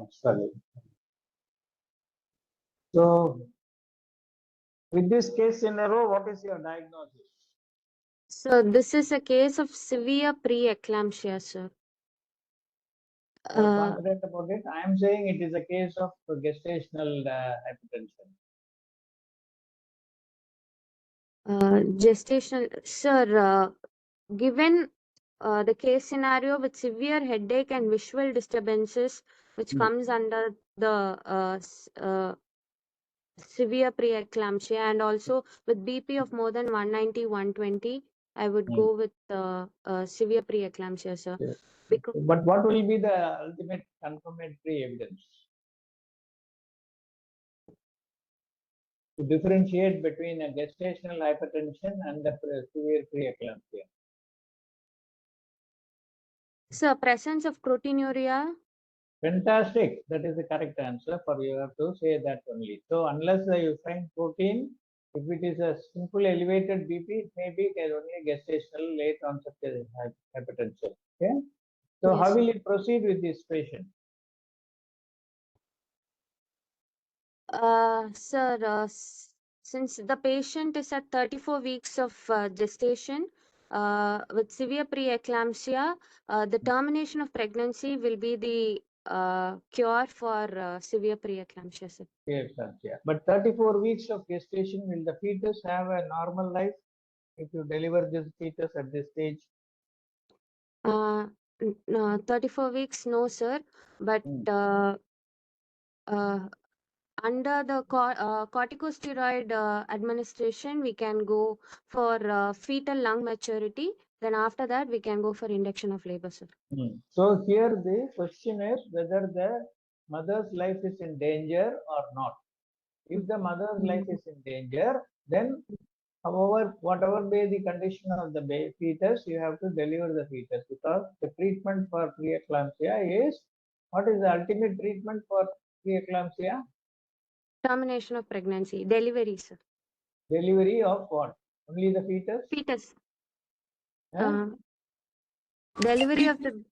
Sorry. So, with this case scenario, what is your diagnosis? So this is a case of severe preeclampsia, sir. You are confident about it? I am saying it is a case of gestational hypertension. Gestational, sir. Given the case scenario with severe headache and visual disturbances, which comes under the severe preeclampsia, and also with BP of more than 190, 120, I would go with severe preeclampsia, sir. Yes. Because But what will be the ultimate confirmatory evidence to differentiate between a gestational hypertension and the severe preeclampsia? sir, presence of proteinuria. Fantastic. That is the correct answer. For you have to say that only. So unless you find protein, if it is a simple elevated BP, it may be only gestational late onset hypertension. Okay. So Yes, how sir. will you proceed with this patient? Sir, since the patient is at 34 weeks of gestation with severe preeclampsia, the termination of pregnancy will be the cure for severe preeclampsia, sir. Preeclampsia. But 34 weeks of gestation, will the fetus have a normal life if you deliver this fetus at this stage? 34 weeks, no, sir. But under the corticosteroid administration, we can go for fetal lung maturity. Then after that, we can go for induction of labor, sir. So here the question is whether the mother's life is in danger or not. If the mother's life is in danger, then however, whatever be the condition of the fetus, you have to deliver the fetus, because the treatment for preeclampsia is, what is the ultimate treatment for preeclampsia? Termination of pregnancy, delivery, sir. Delivery of what? Only the fetus? Fetus. Delivery of the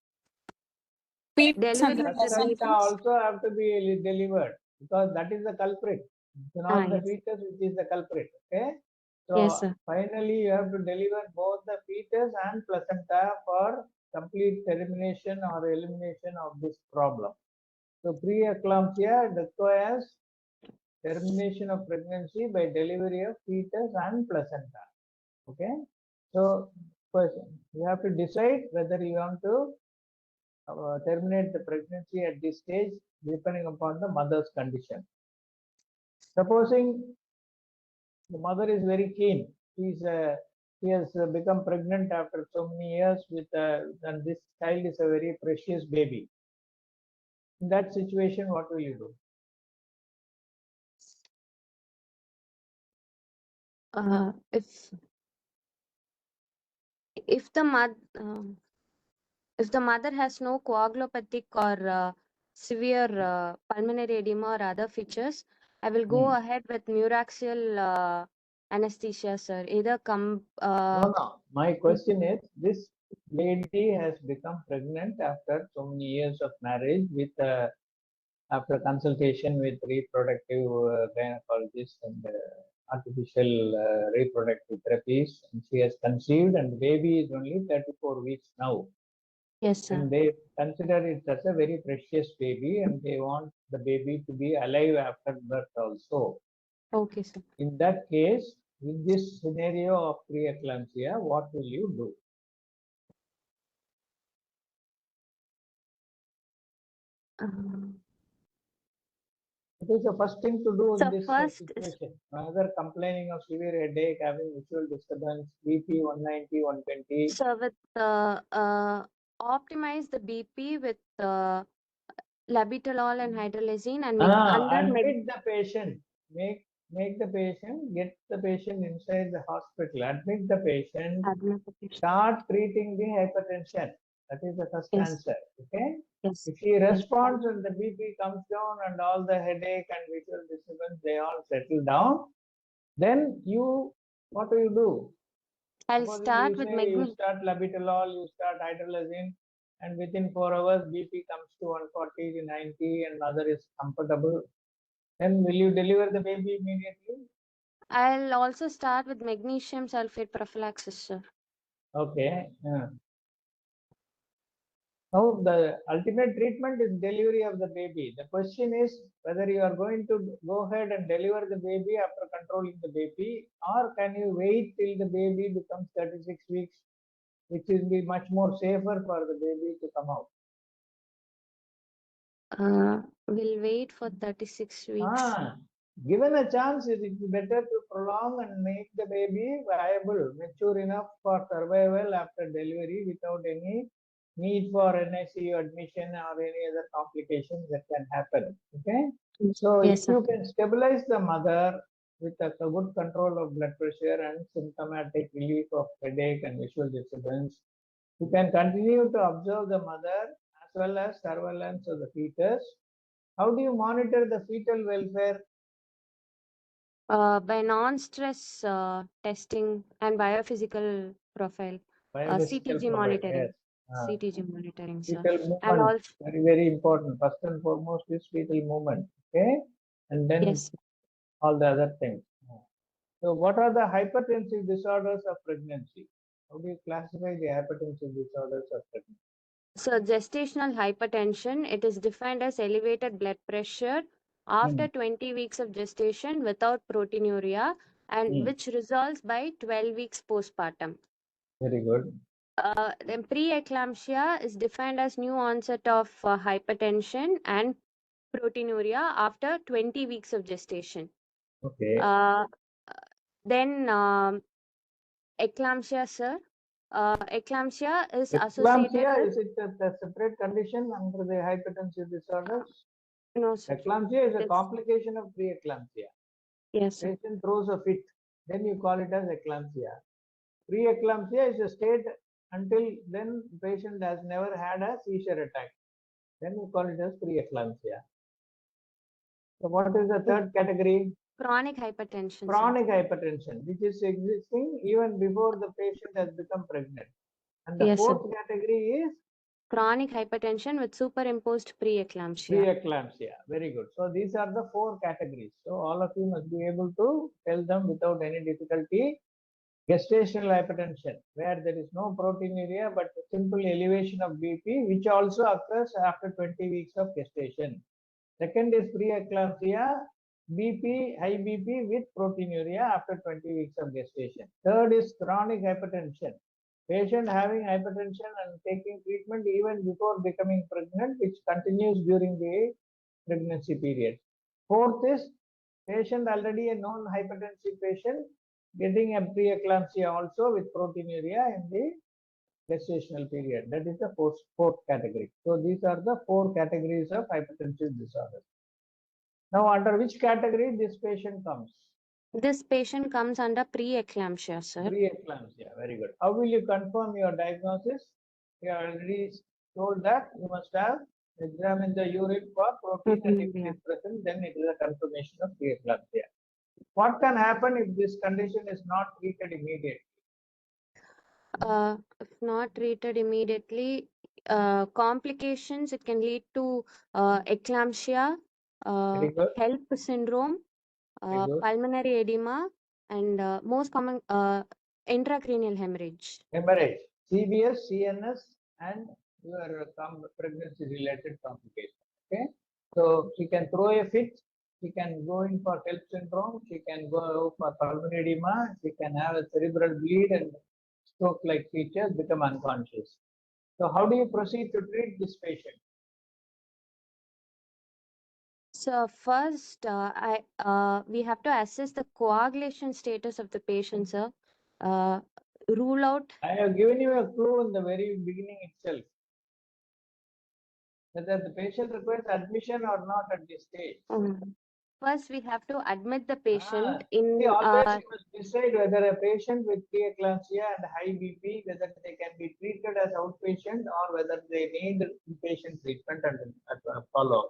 placenta also have to be delivered, because that is the culprit. It's not the yes. fetus which is the culprit. Okay. So Yes, sir. finally, you have to deliver both the fetus and placenta for complete termination or elimination of this problem. So preeclampsia requires termination of pregnancy by delivery of fetus and placenta. Okay. So first, you have to decide whether you want to terminate the pregnancy at this stage depending upon the mother's condition. Supposing the mother is very keen, she has become pregnant after so many years with and this child is a very precious baby. In that situation, what will you do? If the mother has no coagulopathic or severe pulmonary edema or other features, I will go ahead with neuraxial anesthesia, sir. Either No. My question is, this lady has become pregnant after so many years of marriage with after consultation with reproductive gynecologists and artificial reproductive therapies, and she has conceived, and the baby is only 34 weeks now. Yes, sir. And they consider it as a very precious baby, and they want the baby to be alive after birth also. Okay, sir. In that case, in this scenario of preeclampsia, what will you do? What is the first thing to do in this situation? Another complaining of severe headache, having visual disturbance, BP 190, 120. So with optimize the BP with labetalol and hydralazine, and admit the patient. Make the patient, get the patient inside the hospital. Admit the patient. Start treating the hypertension. That is the first answer. Okay. Yes. If he responds and the BP comes down and all the headache and visual disturbance, they all settle down, then what do? I'll start with you start labetalol, you start hydralazine, and within 4 hours BP comes to 140 to 90 and mother is comfortable, then will you deliver the baby immediately? I'll also start with magnesium sulfate prophylaxis, sir. Okay. Now the ultimate treatment is delivery of the baby. The question is whether you are going to go ahead and deliver the baby after controlling the baby, or can you wait till the baby becomes 36 weeks, which will be much more safer for the baby to come out. We'll wait for 36 weeks. Given a chance, it is better to prolong and make the baby viable, mature enough for survival after delivery without any need for NICU admission or any other complications that can happen. Okay. So Yes, if sir. you can stabilize the mother with a good control of blood pressure and symptomatic relief of headache and visual disturbance, you can continue to observe the mother as well as surveillance of the fetus. How do you monitor the fetal welfare? By non-stress testing and biophysical profile, Biophysical CTG profile, yes. monitoring, CTG monitoring, sir. Fetal And movement, also, very, very important. First and foremost is fetal movement, okay? And then yes. all the other things. So what are the hypertensive disorders of pregnancy? How do you classify the hypertensive disorders of pregnancy? So gestational hypertension, it is defined as elevated blood pressure after 20 weeks of gestation without proteinuria, and which resolves by 12 weeks postpartum. Very good. Then preeclampsia is defined as new onset of hypertension and proteinuria after 20 weeks of gestation. Okay. Uh, then eclampsia, sir. Eclampsia is associated Eclampsia, with, is it a separate condition under the hypertensive disorders? no, sir. Eclampsia is a This, complication of preeclampsia. yes, sir. Patient throws a fit, then you call it as eclampsia. Preeclampsia is a state until then patient has never had a seizure attack. Then we call it as preeclampsia. So what is the third category? Chronic hypertension, Chronic hypertension, which is existing even before the patient has become pregnant. And sir. the Yes, sir. fourth category is Chronic hypertension with superimposed preeclampsia. preeclampsia. Very good. So these are the four categories. So all of you must be able to tell them without any difficulty. Gestational hypertension, where there is no proteinuria but a simple elevation of BP, which also occurs after 20 weeks of gestation. Second is preeclampsia, BP, high BP with proteinuria after 20 weeks of gestation. Third is chronic hypertension. Patient having hypertension and taking treatment even before becoming pregnant, which continues during the pregnancy period. Fourth is patient already a known hypertensive patient getting a preeclampsia also with proteinuria in the gestational period. That is the fourth category. So these are the four categories of hypertensive disorders. Now, under which category this patient comes? This patient comes under preeclampsia, sir. Preeclampsia. Very good. How will you confirm your diagnosis? You already told that you must have examined the urine for protein, and if it is present, then it is a confirmation of preeclampsia. What can happen if this condition is not treated immediately? If not treated immediately, complications, it can lead to eclampsia, Very good. HELP syndrome, Very good. pulmonary edema, and most common intracranial hemorrhage. Hemorrhage, CVS, CNS, and your pregnancy-related complications. Okay, so she can throw a fit. She can go in for HELP syndrome. She can go for pulmonary edema. She can have a cerebral bleed and stroke-like features, become unconscious. So, how do you proceed to treat this patient? So first, we have to assess the coagulation status of the patient, sir. Rule out. I have given you a clue in the very beginning itself, whether the patient requires admission or not at this stage. First, we have to admit the patient See, in. always you must decide whether a patient with preeclampsia and high BP, whether they can be treated as outpatient or whether they need inpatient treatment and follow.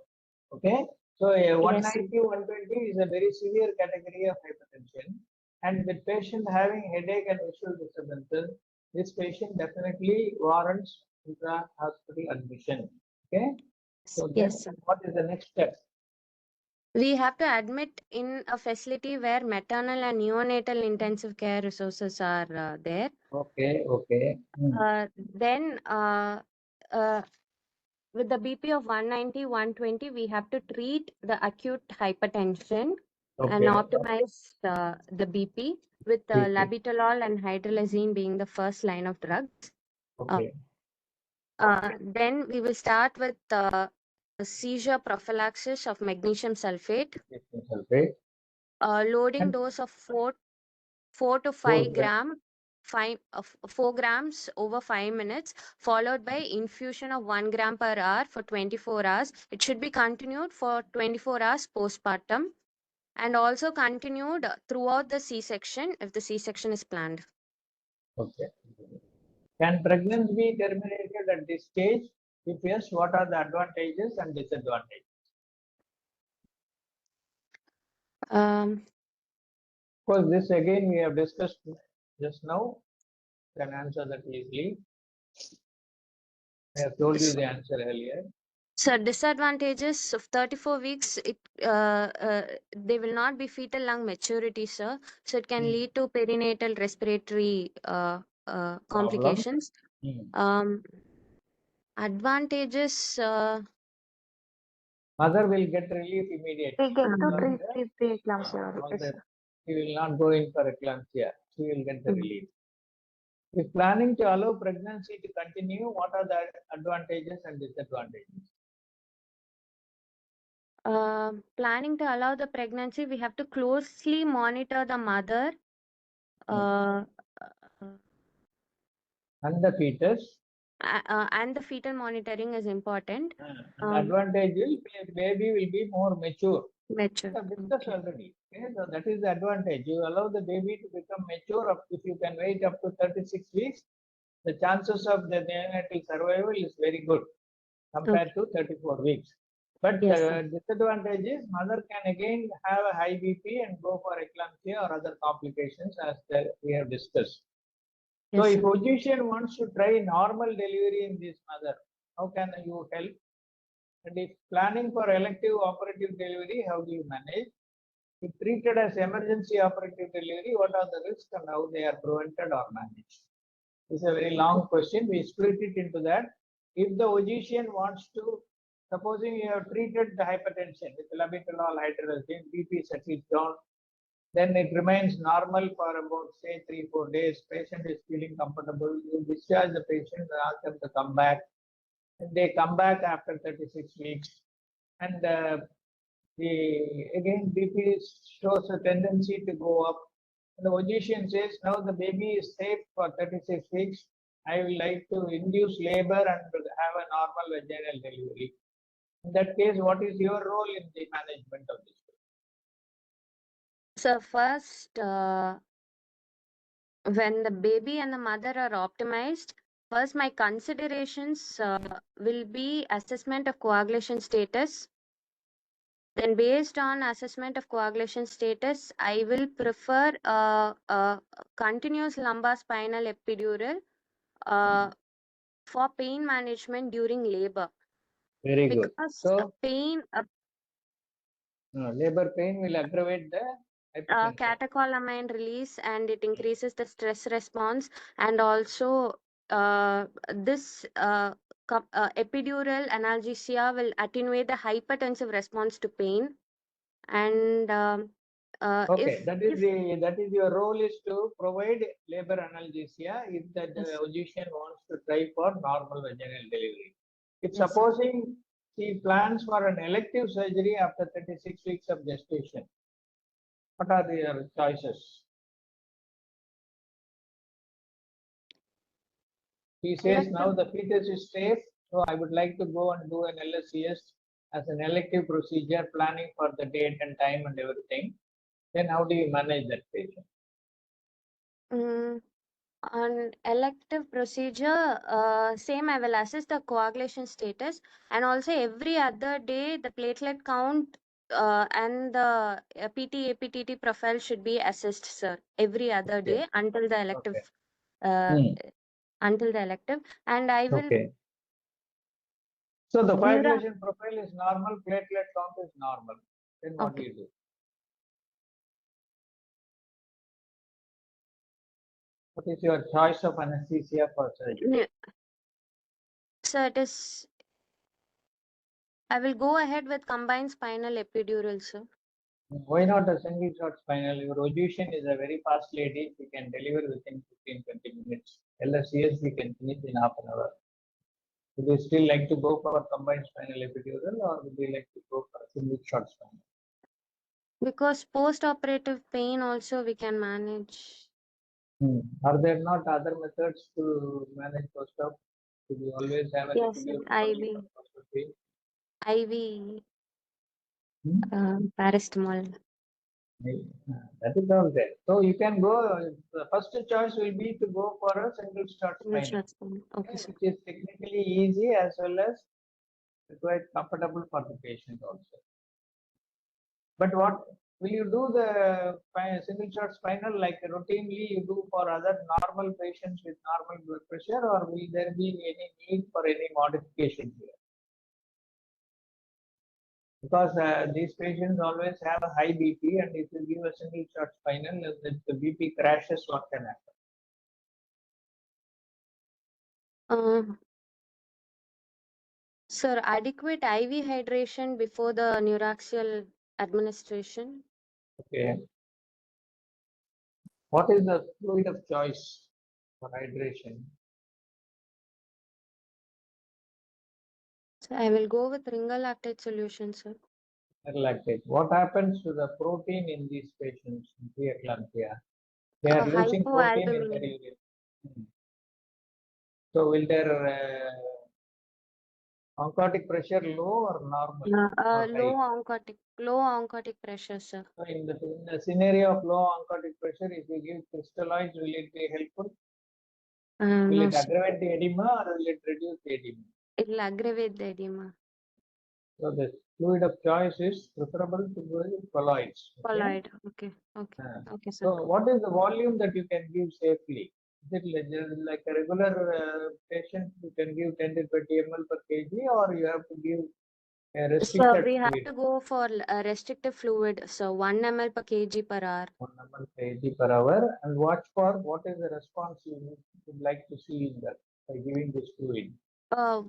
Okay, so a 190, 120 is a very severe category of hypertension, and with patient having headache and visual disturbances, this patient definitely warrants intra-hospital admission. Okay. So then, Yes, sir. what is the next step? We have to admit in a facility where maternal and neonatal intensive care resources are there. Okay. Okay. Then, uh, with the BP of 190, 120, we have to treat the acute hypertension and Okay. optimize the BP with BP. labetalol and hydralazine being the first line of drugs. Okay. Then we will start with seizure prophylaxis of magnesium sulfate, Magnesium sulfate loading and dose of 4 to 4 5 grams. gram, 4 grams over 5 minutes, followed by infusion of 1 gram per hour for 24 hours. It should be continued for 24 hours postpartum and also continued throughout the C-section if the C-section is planned. Okay. Can pregnancy be terminated at this stage? If yes, what are the advantages and disadvantages? Um, Of course, this again we have discussed just now. Can answer that easily. I have told you the answer earlier. So disadvantages of 34 weeks, they will not be fetal lung maturity, sir. So it can lead to perinatal respiratory Problem. complications. Advantages, Mother will get relief immediately. We get to Because treat preeclampsia. all Yes, the- sir. she will not go in for eclampsia. She will get the relief. If planning to allow pregnancy to continue, what are the advantages and disadvantages? planning to allow the pregnancy, we have to closely monitor the mother uh, And the fetus. and the fetal monitoring is important. And advantage is baby will be more mature. Mature. We have discussed already. Okay, so that is the advantage. You allow the baby to become mature. If you can wait up to 36 weeks, the chances of the neonatal survival is very good compared to 34 weeks. But Yes, sir. disadvantage is mother can again have a high BP and go for eclampsia or other complications as we have discussed. So Yes, if sir. physician wants to try normal delivery in this mother, how can you help? And if planning for elective operative delivery, how do you manage? If treated as emergency operative delivery, what are the risks and how they are prevented or managed? It's a very long question. We split it into that. If the physician wants to, supposing you have treated the hypertension with labetalol hydrolazine, BP settles down, then it remains normal for about say 3-4 days. Patient is feeling comfortable. You discharge the patient and ask them to come back. And they come back after 36 weeks. And again BP shows a tendency to go up. And the physician says, now the baby is safe for 36 weeks. I will like to induce labor and have a normal vaginal delivery. In that case, what is your role in the management of this? So first, when the baby and the mother are optimized, first my considerations will be assessment of coagulation status. Then based on assessment of coagulation status, I will prefer continuous lumbar spinal epidural for pain management during labor. Very good. Because So pain, labor pain will aggravate the hypertension. catecholamine release, and it increases the stress response, and also this epidural analgesia will attenuate the hypertensive response to pain. And Okay, that is your role is to provide labor analgesia if the Yes. physician wants to try for normal vaginal delivery. If Yes, sir. supposing she plans for an elective surgery after 36 weeks of gestation, what are your choices? He says now the fetus is safe, so I would like to go and do an LSCS as an elective procedure, planning for the date and time and everything. Then how do you manage that patient? On elective procedure, same I will assess the coagulation status, and also every other day the platelet count and the PT-APTT profile should be assessed, sir, every other day until the elective Okay. until the elective, and I will Okay. So the Neura- coagulation profile is normal, platelet count is normal. Then what do Okay. you do? What is your choice of anesthesia for surgery? So it is. I will go ahead with combined spinal epidural, sir. Why not a single shot spinal? Your Ojusian is a very fast lady. She can deliver within 15-20 minutes. LSCS we can finish in half an hour. Would you still like to go for combined spinal epidural or would you like to go for a single shot spinal? Because post-operative pain also we can manage. Are there not other methods to manage post-op? Should you always have an Yes, sir. epidural only IV, for post-op pain? IV, Hmm? paracetamol. That is all there. So you can go, the first choice will be to go for a single shot Single spinal, shot spinal. Okay, sir. which is technically easy as well as quite comfortable for the patient also. But what will you do the single shot spinal like routinely you do for other normal patients with normal blood pressure, or will there be any need for any modification here? Because these patients always have a high BP, and if you give a single shot spinal, if the BP crashes, what can happen? Sir, adequate IV hydration before the neuraxial administration. Okay. What is the fluid of choice for hydration? So I will go with ringalactate solution, sir. Lactate. What happens to the protein in these patients in preeclampsia? They are losing protein in their Hypoalbumin. urine. So will their oncotic pressure low or normal or high? Low oncotic pressure, sir. So in the scenario of low oncotic pressure, if you give crystalloids, will it be helpful? Will No, it sir. aggravate the edema or will it reduce the edema? It will aggravate the edema. So the fluid of choice is preferable to go with colloids. Okay. Colloid. Okay. Okay. Okay, sir. So what is the volume that you can give safely? Is it like a regular patient you can give 10 to 20 ml per kg, or you have to give a So restricted we have fluid? to go for a restrictive fluid. So 1 ml per kg per hour. 1 ml kg per hour, and watch for what is the response you would like to see in that by giving this fluid. Uh,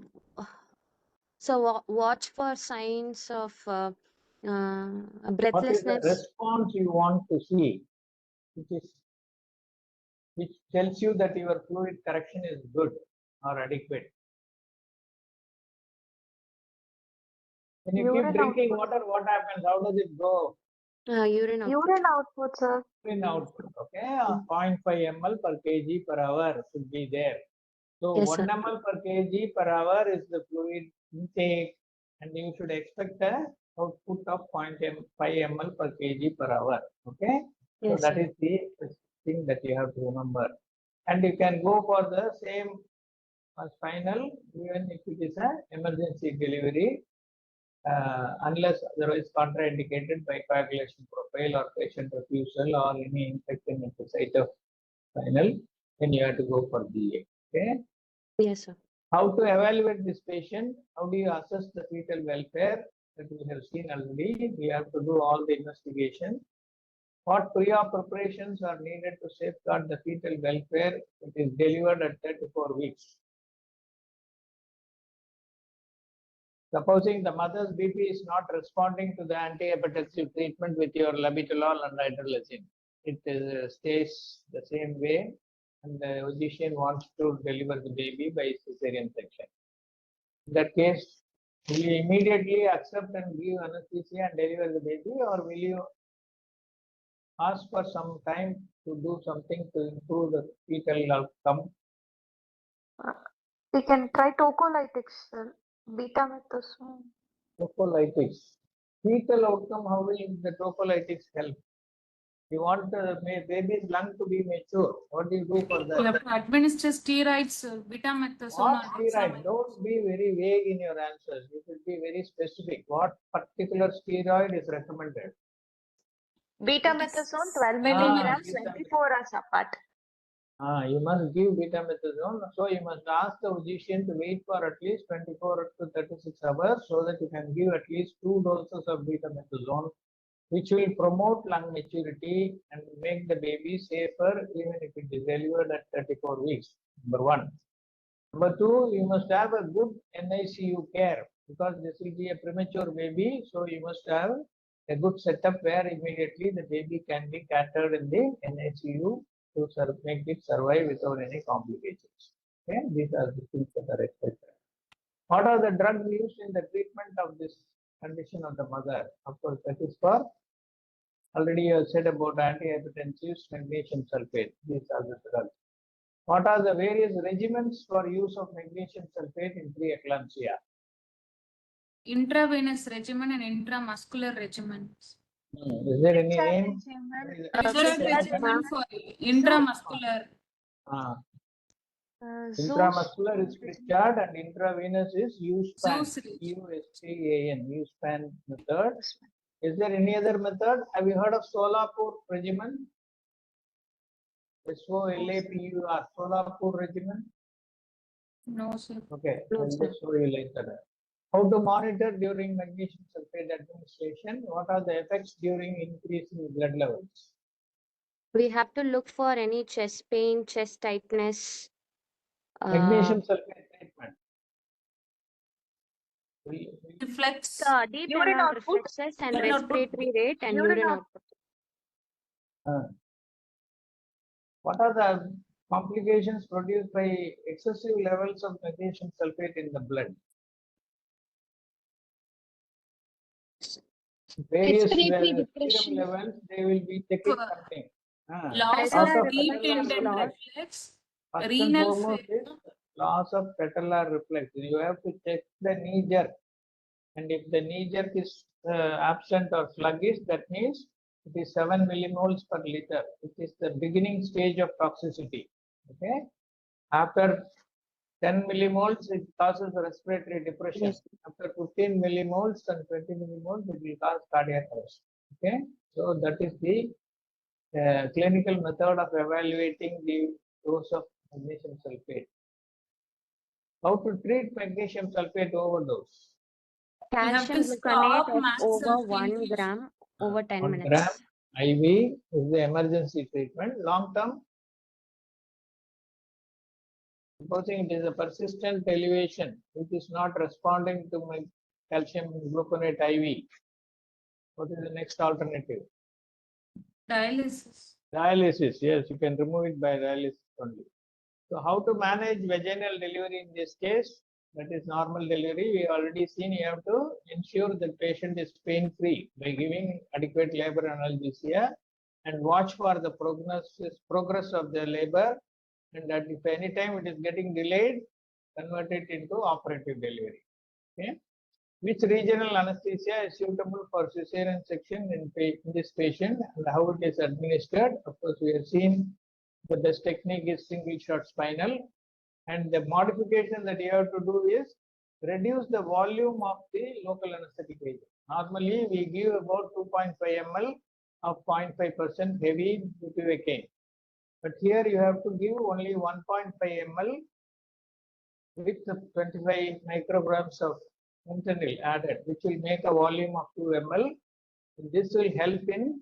so watch for signs of What is the breathlessness. response you want to see, which tells you that your fluid correction is good or adequate? When you keep drinking water, what happens? How does it go? Urine output. Urine output, sir. Urine output, okay? 0.5 ml per kg per hour should be there. So Yes, 1 sir. ml per kg per hour is the fluid intake, and you should expect a output of 0.5 ml per kg per hour, okay? So Yes, that sir. is the thing that you have to remember. And you can go for the same spinal even if it is an emergency delivery, unless otherwise contraindicated by coagulation profile or patient refusal or any infection at the site of spinal, then you have to go for DA. Okay. Yes, sir. How to evaluate this patient? How do you assess the fetal welfare? That we have seen already. We have to do all the investigation. What pre-op preparations are needed to safeguard the fetal welfare? It is delivered at 34 weeks. Supposing the mother's BP is not responding to the antihypertensive treatment with your labetalol and hydralazine, it stays the same way, and the physician wants to deliver the baby by cesarean section. In that case, will you immediately accept and give anesthesia and deliver the baby, or will you ask for some time to do something to improve the fetal outcome? We can try tocolytics, sir. Betamethasone. Tocolytics. Fetal outcome, how will the tocolytics help? You want the baby's lung to be mature. What do you do for You that? have to administer steroids, betamethasone What or steroid? dexamethasone. Don't be very vague in your answers. You should be very specific. What particular steroid is recommended? Betamethasone 12 milligrams, 24 hours apart. You must give betamethasone. So you must ask the physician to wait for at least 24 to 36 hours so that you can give at least 2 doses of betamethasone, which will promote lung maturity and make the baby safer even if it is delivered at 34 weeks. Number one. Number two, you must have a good NICU care because this will be a premature baby. So you must have a good setup where immediately the baby can be catered in the NICU to make it survive without any complications. Okay, these are the things that are expected. What are the drugs used in the treatment of this condition of the mother? Of course, that is for already you have said about antihypertensives, magnesium sulfate. These are the drugs. What are the various regimens for use of magnesium sulfate in preeclampsia? Intravenous regimen and intramuscular regimens. Is there any name? Richard regimen for intramuscular. Intramuscular is Pritchard and intravenous is USPAN. Zeus. USPAN, USPAN method. Is there any other method? Have you heard of Solapur regimen? SOLAPUR, Solapur regimen? No, sir. Okay, No, I'll sir. just show you later. How to monitor during magnesium sulfate administration? What are the effects during increase in blood levels? We have to look for any chest pain, chest tightness. Magnesium sulfate treatment. Reflex. Deep Urine renal output. reflexes and Urine output. respiratory rate and Urine urine output. What are the complications produced by excessive levels of magnesium sulfate in the blood? Various serum levels, they will be taking something. Loss Patellar of deep reflex tendon loss. reflex. First and Renal foremost is failure. loss of patellar reflex. You have to check the knee jerk. And if the knee jerk is absent or sluggish, that means it is 7 millimoles per liter, which is the beginning stage of toxicity. Okay. After 10 millimoles, it causes respiratory depression. Yes. After 15 millimoles and 20 millimoles, it will cause cardiac arrest. Okay. So that is the clinical method of evaluating the dose of magnesium sulfate. How to treat magnesium sulfate overdose? We have Calcium to gluconate stop of mass over 1 sulfate. gram over 10 1 minutes. gram IV is the emergency treatment. Long term, supposing it is a persistent elevation which is not responding to my calcium gluconate IV, what is the next alternative? Dialysis. Dialysis. Yes, you can remove it by dialysis only. So how to manage vaginal delivery in this case? That is normal delivery. We already seen you have to ensure the patient is pain-free by giving adequate labor analgesia and watch for the progress of the labor, and that if any time it is getting delayed, convert it into operative delivery. Okay. Which regional anesthesia is suitable for cesarean section in this patient and how it is administered? Of course, we have seen the best technique is single shot spinal, and the modification that you have to do is reduce the volume of the local anesthetic agent. Normally, we give about 2.5 ml of 0.5% heavy bupivacaine, but here you have to give only 1.5 ml with 25 micrograms of fentanyl added, which will make a volume of 2 ml. This will help in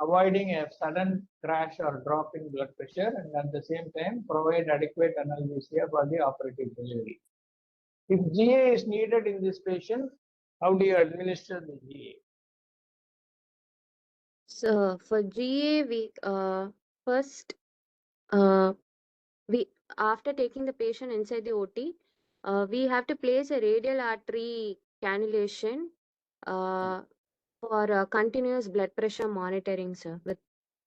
avoiding a sudden crash or drop in blood pressure, and at the same time provide adequate analgesia for the operative delivery. If GA is needed in this patient, how do you administer the GA? So for GA, we first we after taking the patient inside the OT, we have to place a radial artery cannulation for continuous blood pressure monitoring, sir. With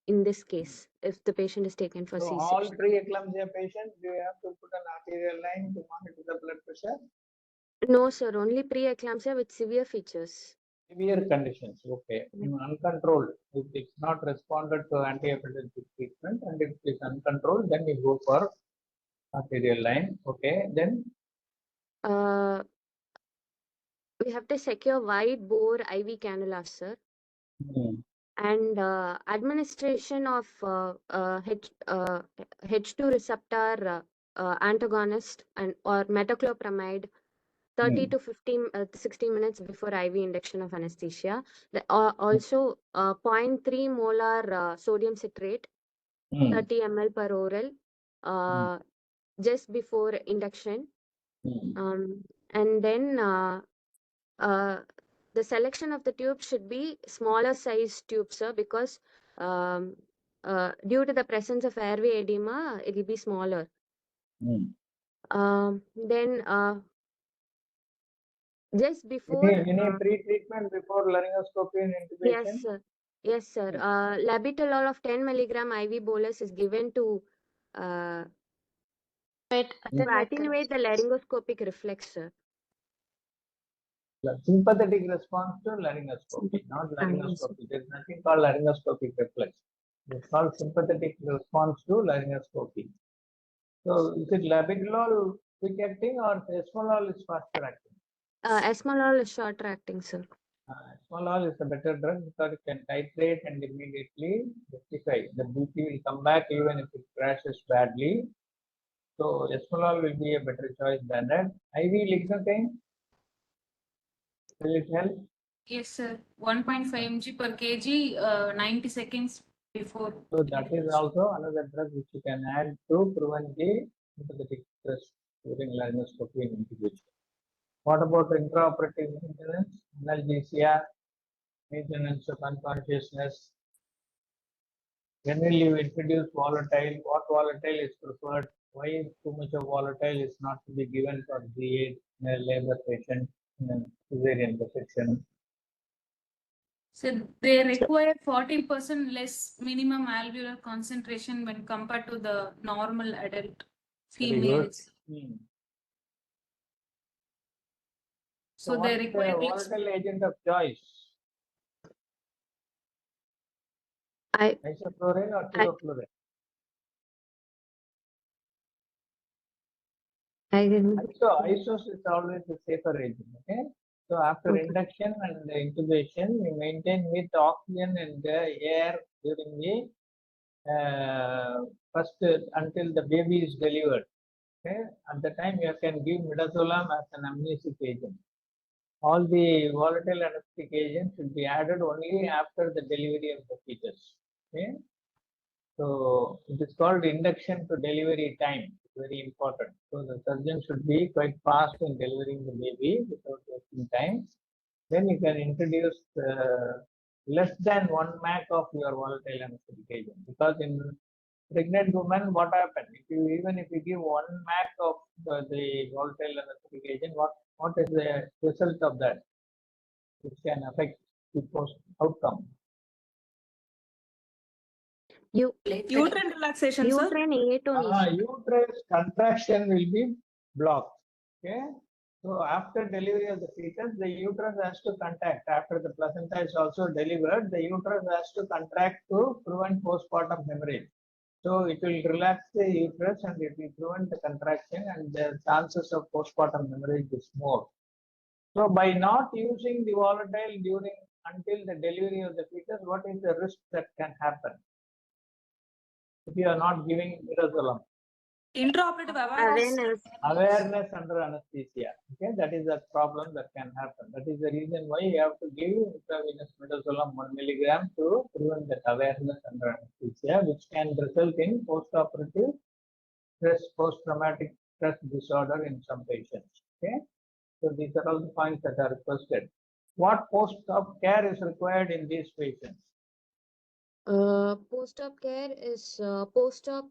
in this case, if the patient is taken for So all C-section. preeclampsia patients, do you have to put an arterial line to monitor the blood pressure? No, sir. Only preeclampsia with severe features. Severe conditions, okay. Uncontrolled, if it's not responded to antihypertensive treatment and if it is uncontrolled, then you go for arterial line, okay. Then We have to secure wide bore IV cannula, sir. and administration of H2 receptor antagonist and or metoclopramide 30 to 60 minutes before IV induction of anesthesia. Also, 0.3 molar sodium citrate, 30 ml per oral, just before induction. And then the selection of the tube should be smaller size tubes, sir, because due to the presence of airway edema, it will be smaller. Then just before Any pre-treatment before laryngoscopy and intubation? yes, sir. Yes, sir. Labetalol of 10 milligram IV bolus is given to attenuate the laryngoscopic reflex, sir. Sympathetic response to laryngoscopy, not laryngoscopy. There is nothing called laryngoscopic reflex. It's called sympathetic response to laryngoscopy. So, is it labetalol quick acting or esmolol is faster acting? Esmolol is shorter acting, sir. Esmolol is a better drug because it can titrate and immediately rectify. The BP will come back even if it crashes badly. So, esmolol will be a better choice than that. IV lignocaine, will it help? Yes, sir. 1.5 mg per kg, 90 seconds before. So that is also another drug which you can add to prevent the sympathetic stress during laryngoscopy and intubation. What about intraoperative maintenance, analgesia, maintenance of unconsciousness? When will you introduce volatile? What volatile is preferred? Why too much of volatile is not to be given for GA in a labor patient in a cesarean section? So they require 40% less minimum alveolar concentration when compared to the normal adult females. So they what's require the less. volatile agent of choice? Isoflurane or sevoflurane? Isos is always the safer agent. Okay. So after induction and intubation, we maintain with oxygen and the air during the first until the baby is delivered. Okay. At the time, you can give midazolam as an amnesic agent. All the volatile anesthetic agents should be added only after the delivery of the fetus. Okay. So it is called induction to delivery time. It's very important. So the surgeon should be quite fast in delivering the baby without wasting time. Then you can introduce less than 1 mac of your volatile anesthetic agent. Because in pregnant women, what happens? Even if you give 1 mac of the volatile anesthetic agent, what is the result of that? Which can affect the post outcome. Uterine relaxation, sir. Uterus contraction will be blocked. Okay. So after delivery of the fetus, the uterus has to contract. After the placenta is also delivered, the uterus has to contract to prevent postpartum hemorrhage. So it will relax the uterus and it will prevent the contraction, and the chances of postpartum hemorrhage is more. So by not using the volatile during until the delivery of the fetus, what is the risk that can happen if you are not giving midazolam? Intraoperative Awareness under anesthesia. Okay, that is a problem that can happen. That is the reason why you have to give intravenous midazolam 1 milligram to prevent that awareness under anesthesia, which can result in postoperative stress, post-traumatic stress disorder in some patients. Okay, so these are all the points that are requested. What post-op care is required in these patients? Post-op care is post-op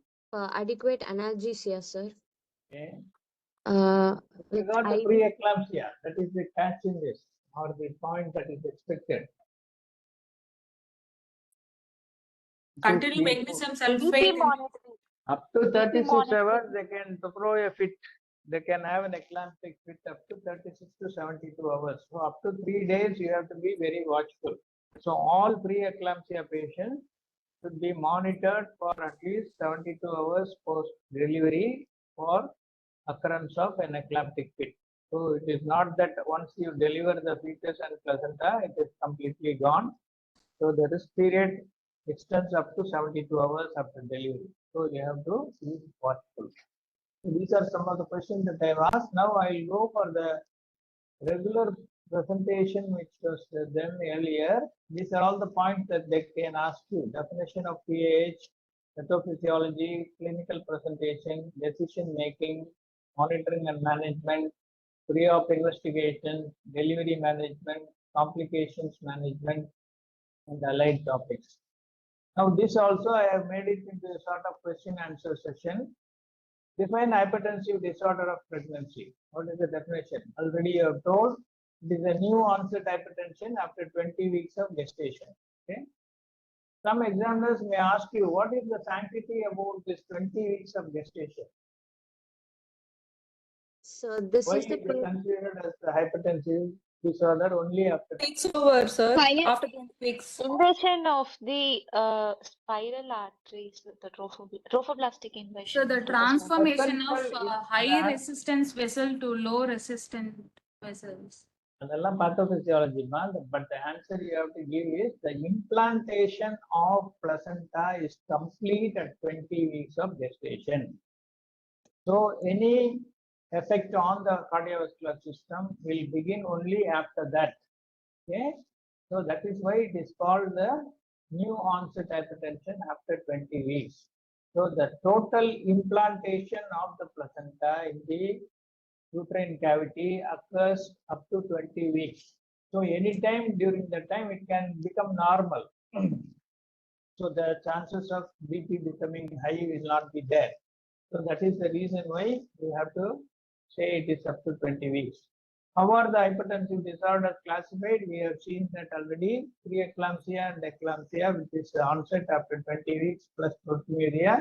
adequate analgesia, sir. Okay. With Regard to IV preeclampsia, that is the catch in this, or the point that is expected. continued magnesium sulfate. Up to 36 hours, they can throw a fit. They can have an eclamptic fit up to 36 to 72 hours. So up to 3 days, you have to be very watchful. So all preeclampsia patients should be monitored for at least 72 hours post delivery for occurrence of an eclamptic fit. So it is not that once you deliver the fetus and placenta, it is completely gone. So the risk period extends up to 72 hours after delivery. So you have to be watchful. So these are some of the questions that I have asked. Now I will go for the regular presentation which was done earlier. These are all the points that they can ask you. Definition of PAH, pathophysiology, clinical presentation, decision making, monitoring and management, pre-op investigation, delivery management, complications management, and allied topics. Now this also I have made it into a sort of question answer session. Define hypertensive disorder of pregnancy. What is the definition? Already you have told it is a new onset hypertension after 20 weeks of gestation. Okay. Some examiners may ask you, what is the sanctity about this 20 weeks of gestation? So this Why is is the it period. considered as the hypertensive disorder only after? It's over, sir. Final- After 20 weeks. Invasion of the spiral arteries with the trophoblastic invasion. So the to transformation of Essential is high that- resistance vessel to low resistant vessels. அதெல்லாம் pathophysiology, but the answer you have to give is the implantation of placenta is complete at 20 weeks of gestation. So any effect on the cardiovascular system will begin only after that. Okay, so that is why it is called the new onset hypertension after 20 weeks. So the total implantation of the placenta in the uterine cavity occurs up to 20 weeks. So anytime during that time it can become normal. So the chances of BP becoming high will not be there. So that is the reason why we have to say it is up to 20 weeks. How are the hypertensive disorders classified? We have seen that already. Preeclampsia and eclampsia, which is onset after 20 weeks plus proteinuria.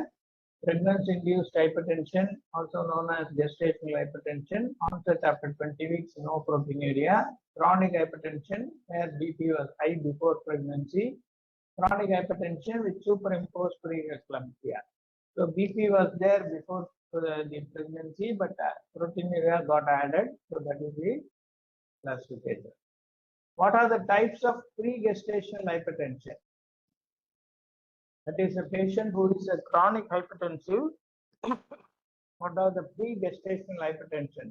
Pregnancy-induced hypertension, also known as gestational hypertension, onset after 20 weeks, no proteinuria. Chronic hypertension, where BP was high before pregnancy. Chronic hypertension with superimposed preeclampsia. So BP was there before the pregnancy, but proteinuria got added. So that is the classification. What are the types of pre-gestational hypertension? That is a patient who is a chronic hypertensive. What are the pre-gestational hypertension?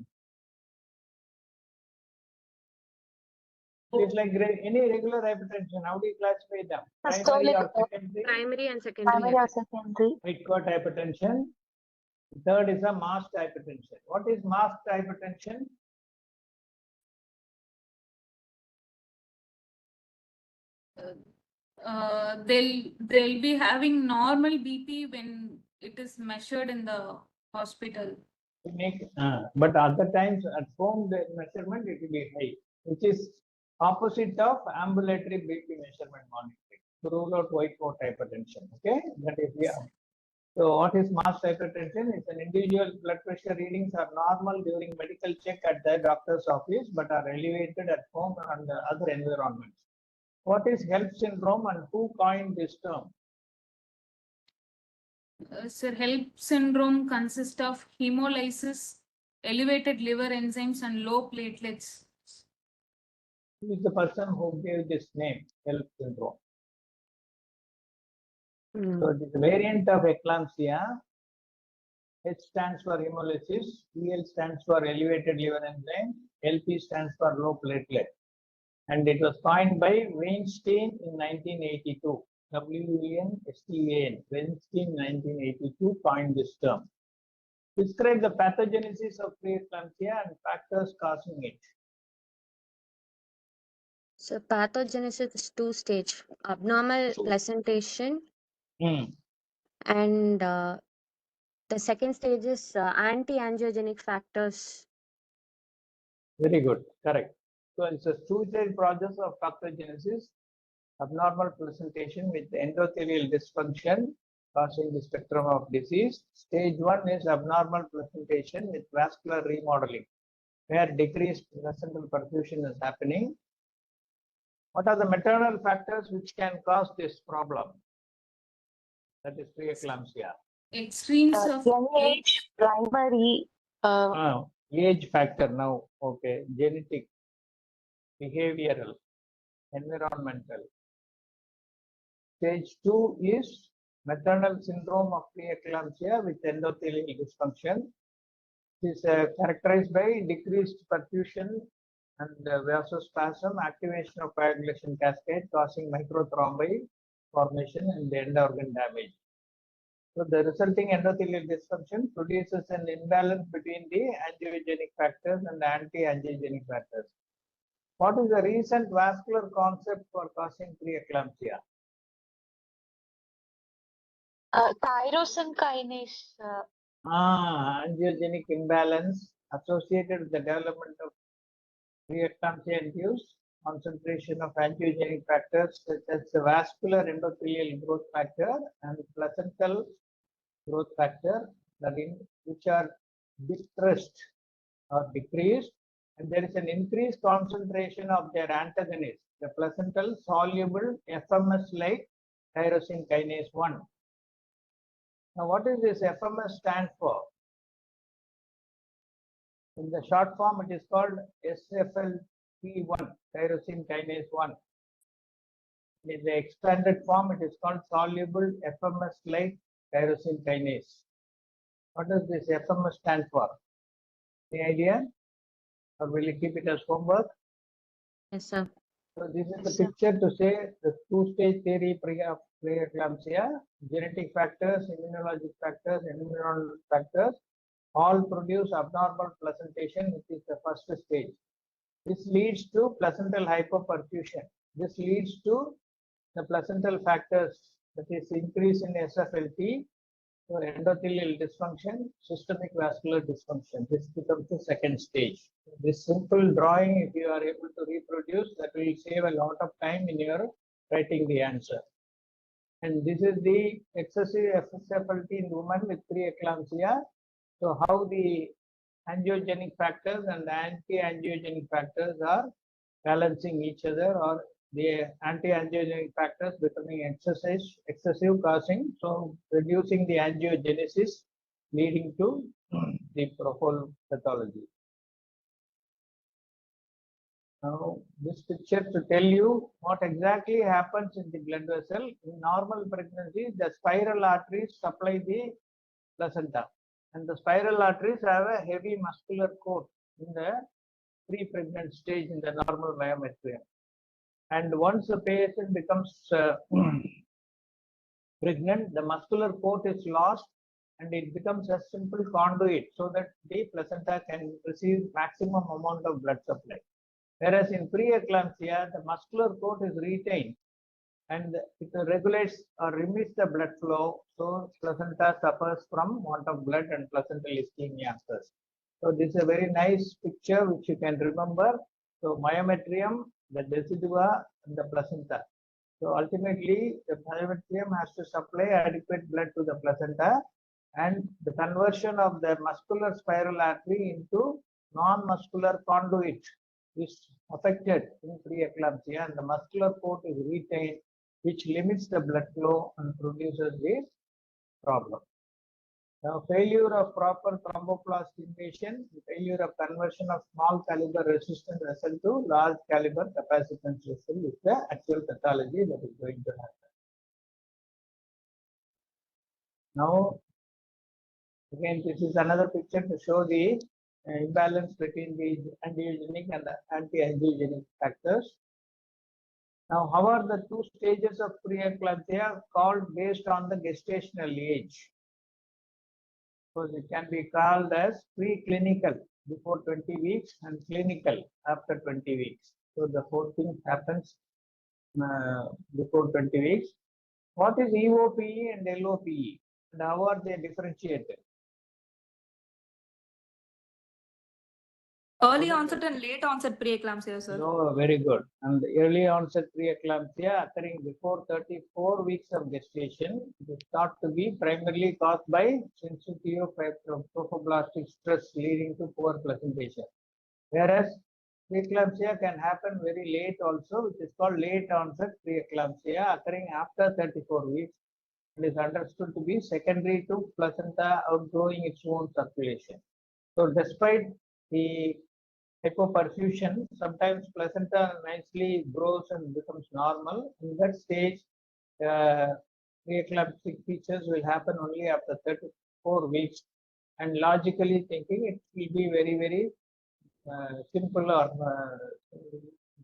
It's like any regular hypertension. How do you classify them? Primary or secondary? Primary and secondary. Primary or secondary. Midcourt hypertension. Third is a masked hypertension. What is masked hypertension? They'll be having normal BP when it is measured in the hospital. But other times at home the measurement it will be high, which is opposite of ambulatory BP measurement monitoring to rule out white coat hypertension. Okay, that is So what is masked hypertension? It's an individual blood pressure readings are normal during medical check at the doctor's office, but are elevated at home and other environments. What is HELP syndrome and who coined this term? Sir, HELP syndrome consists of hemolysis, elevated liver enzymes, and low platelets. Who is the person who gave this name, HELP syndrome? So it is a variant of eclampsia. H stands for hemolysis, EL stands for elevated liver enzyme, LP stands for low platelet. And it was coined by Weinstein in 1982. W-E-N-S-T-A-N. Weinstein 1982 coined this term. Describe the pathogenesis of preeclampsia and factors causing it. So pathogenesis is two-stage: abnormal placentation, and the second stage is anti-angiogenic factors. Very good, correct. So it's a two-stage process of pathogenesis, abnormal presentation with endothelial dysfunction causing the spectrum of disease. Stage 1 is abnormal presentation with vascular remodeling, where decreased placental perfusion is happening. What are the maternal factors which can cause this problem? That is preeclampsia. Extremes of age, primary. Age factor now, okay, genetic, behavioral, environmental, Stage 2 is maternal syndrome of preeclampsia with endothelial dysfunction. It is characterized by decreased perfusion and vasospasm, activation of coagulation cascade causing microthrombi formation and end organ damage. So the resulting endothelial dysfunction produces an imbalance between the angiogenic factors and anti-angiogenic factors. What is the recent vascular concept for causing preeclampsia? Tyrosine kinase. Angiogenic imbalance associated with the development of preeclampsia induced concentration of angiogenic factors such as the vascular endothelial growth factor and placental growth factor, which are depressed or decreased, and there is an increased concentration of their antagonist, the placental soluble FMS like tyrosine kinase 1. Now, what is this FMS stand for? In the short form, it is called SFLT1, tyrosine kinase 1. In the expanded form, it is called soluble FMS like tyrosine kinase. What does this FMS stand for? Any idea? Or will you keep it as homework? Yes, sir. So this is Yes, the sir. picture to say the two-stage theory of preeclampsia, genetic factors, immunologic factors, environmental factors, all produce abnormal placentation, which is the first stage. This leads to placental hypoperfusion. This leads to the placental factors, that is increase in SFLT, so endothelial dysfunction, systemic vascular dysfunction. This becomes the second stage. This simple drawing, if you are able to reproduce, that will save a lot of time in your writing the answer. And this is the excessive SFLT in women with preeclampsia. So how the angiogenic factors and the anti-angiogenic factors are balancing each other, or the anti-angiogenic factors becoming excessive causing, so reducing the angiogenesis, leading to the Profol pathology. Now, this picture to tell you what exactly happens in the blood vessel. In normal pregnancy, the spiral arteries supply the placenta, and the spiral arteries have a heavy muscular coat in the pre-pregnant stage in the normal myometrium. And once the patient becomes pregnant, the muscular coat is lost and it becomes a simple conduit so that the placenta can receive maximum amount of blood supply. Whereas in preeclampsia, the muscular coat is retained and it regulates or remits the blood flow, so placenta suffers from want of blood and placental ischemia occurs. So this is a very nice picture which you can remember. So myometrium, the decidua, and the placenta. So ultimately, the myometrium has to supply adequate blood to the placenta, and the conversion of the muscular spiral artery into non-muscular conduit is affected in preeclampsia, and the muscular coat is retained, which limits the blood flow and produces the problem. Now, failure of proper thromboplast invasion, failure of conversion of small caliber resistant vessel to large caliber capacitance vessel is the actual pathology that is going to happen. Now, again, this is another picture to show the imbalance between the angiogenic and the anti-angiogenic factors. Now, how are the two stages of preeclampsia called based on the gestational age? So it can be called as preclinical before 20 weeks and clinical after 20 weeks. So the whole thing happens before 20 weeks. What is EOPE and LOPE, and how are they differentiated? Early onset and late onset preeclampsia, sir. No, very good. And the early onset preeclampsia occurring before 34 weeks of gestation is thought to be primarily caused by sensitive trophoblastic stress leading to poor placentation. Whereas preeclampsia can happen very late also, which is called late onset preeclampsia, occurring after 34 weeks and is understood to be secondary to placenta outgrowing its own circulation. So despite the hypoperfusion, sometimes placenta nicely grows and becomes normal. In that stage, preeclamptic features will happen only after 34 weeks, and logically thinking it will be very, very simple or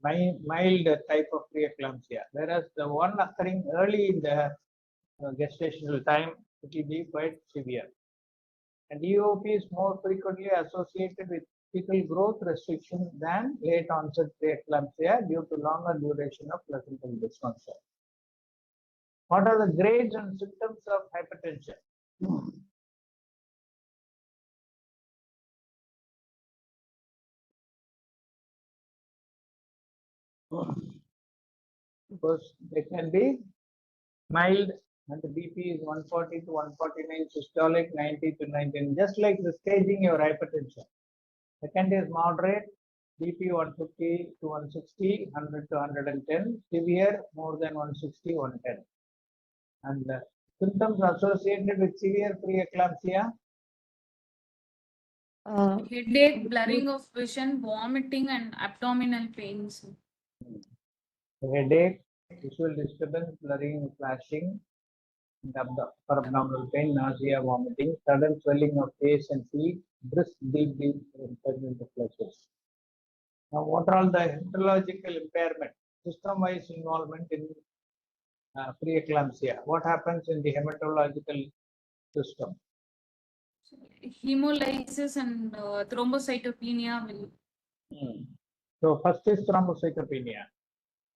mild type of preeclampsia, whereas the one occurring early in the gestational time, it will be quite severe. And EOP is more frequently associated with fetal growth restriction than late onset preeclampsia due to longer duration of placental dysfunction. What are the grades and symptoms of hypertension? Because they can be mild, and the BP is 140 to 149, systolic 90 to 19, just like the staging your hypertension. Second is moderate, BP 150 to 160, 100 to 110, severe more than 160, 110. And symptoms associated with severe preeclampsia. Headache, blurring of vision, vomiting, and abdominal pains. Headache, visual disturbance, blurring, flashing, for abdominal pain, nausea, vomiting, sudden swelling of face and feet, brisk, deep pregnant flushes. Now, what are all the hematological impairment, system-wise involvement in preeclampsia? What happens in the hematological system? Hemolysis and thrombocytopenia will. So, first is thrombocytopenia,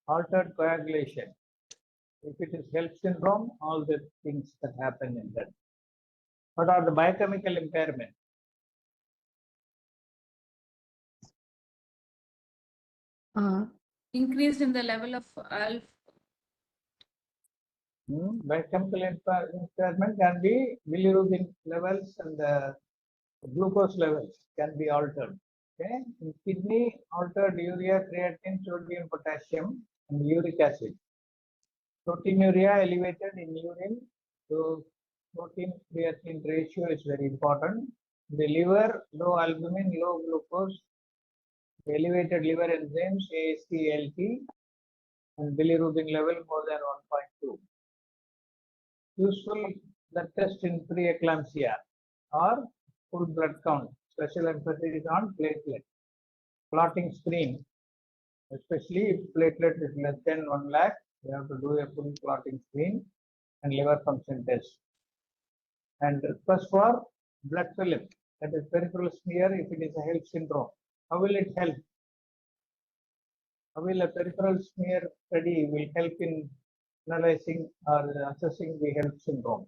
altered coagulation. If it is HELLP syndrome, all the things that happen in that. What are the biochemical impairment? Increase in the level of alpha. Biochemical impairment can be bilirubin levels and glucose levels can be altered. Okay, in kidney, altered urea, creatine, sodium, potassium, and uric acid. Proteinuria elevated in urine, so protein creatine ratio is very important. The liver, low albumin, low glucose, elevated liver enzymes, AST, ALT, and bilirubin level more than 1.2. Useful blood test in preeclampsia or full blood count. Special emphasis on platelet. Clotting screen, especially if platelet is less than 1 lakh, you have to do a full clotting screen and liver function test. And request for blood film, that is peripheral smear if it is a HELLP syndrome. How will it help? How will a peripheral smear study will help in analyzing or assessing the HELLP syndrome?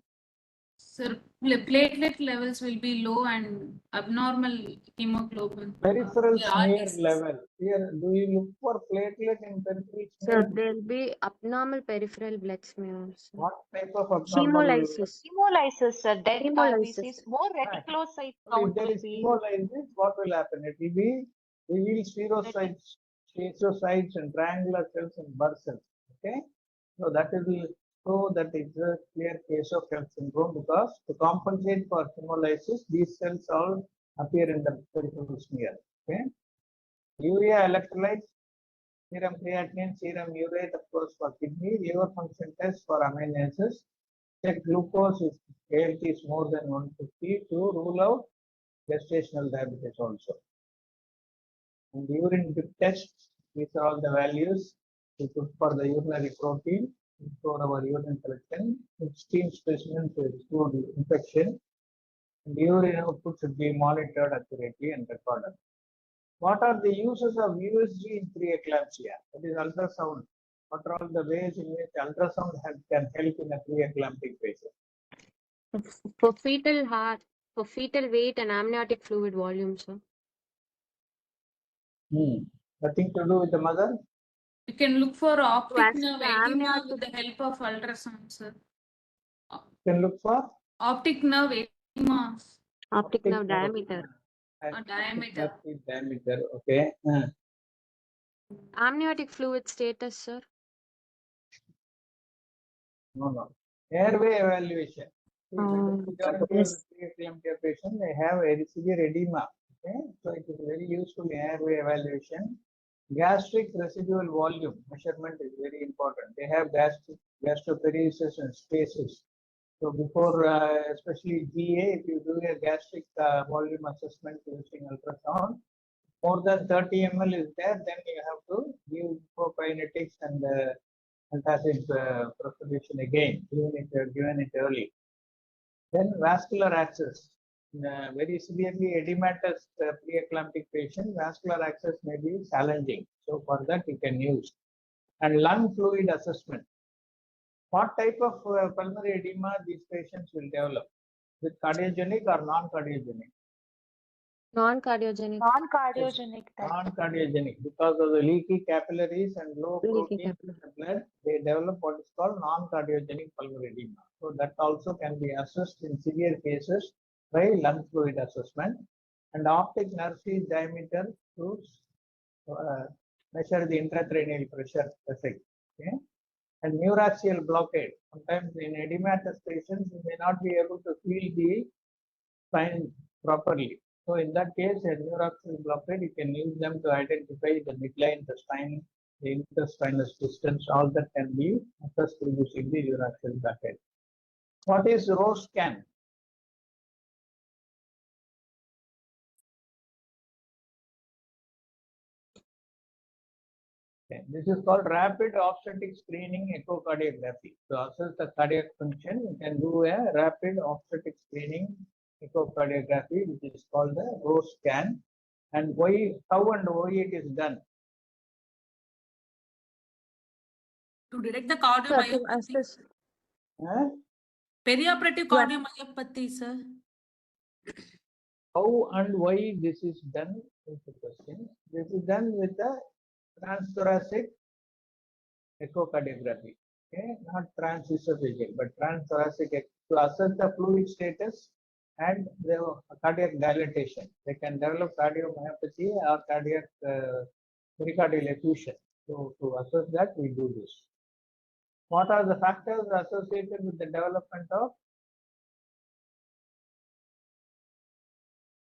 So platelet levels will be low and abnormal hemoglobin. Peripheral smear level. Here, do you look for platelet in peripheral So smear? there'll be abnormal peripheral blood smears. What type of abnormal? Hemolysis. Hemolysis, dead Hemolysis. RBCs, more Right. reticulocyte So if count there will is be. hemolysis, what will happen? It will be reveal spherocytes and triangular cells and burr cells. Okay, so that is so that is a clear case of HELLP syndrome, because to compensate for hemolysis, these cells all appear in the peripheral smear. Okay, urea electrolytes, serum creatinine, serum urate, of course, for kidney, liver function test for aminoacids. Check glucose if ALT is more than 150 to rule out gestational diabetes also. And urine dip test, these are all the values we put for the urinary protein for our urine collection. Steam specimens to exclude infection. And urine output should be monitored accurately and recorded. What are the uses of USG in preeclampsia? That is ultrasound. What are all the ways in which ultrasound can help in a preeclamptic patient? For fetal heart, for fetal weight and amniotic fluid volume, sir. Nothing to do with the mother? You can look for optic assess nerve the edema amniotic- with the help of ultrasound, sir. You can look for Optic nerve edema. Optic nerve diameter. Diameter. Diameter, okay. Amniotic fluid status, sir. No. Airway evaluation. Oh, Yes. Preeclampsia patient, they have a severe edema. Okay, so it is very useful in airway evaluation. Gastric residual volume measurement is very important. They have gastroparesis and stasis. So before, especially GA, if you do a gastric volume assessment using ultrasound, more than 30 ml is there, then you have to give prokinetics and antacid perfusion again, given it early. Then vascular access. In a very severely edematous preeclamptic patient, vascular access may be challenging. So for that you can use. And lung fluid assessment. What type of pulmonary edema these patients will develop? With cardiogenic or non-cardiogenic? Non-cardiogenic. Non-cardiogenic type. Non-cardiogenic, because of the leaky capillaries and low Leaky protein in the blood, they develop what is called non-cardiogenic pulmonary edema. So that also can be assessed in severe cases by lung fluid assessment. And optic nerve sheath diameter to measure the intracranial pressure effect. Okay? And neuraxial blockade. Sometimes in edematous patients, you may not be able to feel the spine properly. So in that case, a neuraxial blockade, you can use them to identify the midline, the spine, the interspinous distance, all that can be assessed using the neuraxial blockade. What is ROSE scan? Okay. This is called rapid obstetric screening echocardiography. To assess the cardiac function, you can do a rapid obstetric screening echocardiography, which is called the ROSE scan. And how and why it is done? To detect the Sir, to cardiomyopathy. assess. Perioperative Yeah. cardiomyopathy, sir. How and why this is done is the question. This is done with the transthoracic echocardiography. Okay, not transesophageal, but transthoracic to assess the fluid status and the cardiac dilatation. They can develop cardiomyopathy or cardiac pericardial effusion. So to assess that, we do this. What are the factors associated with the development of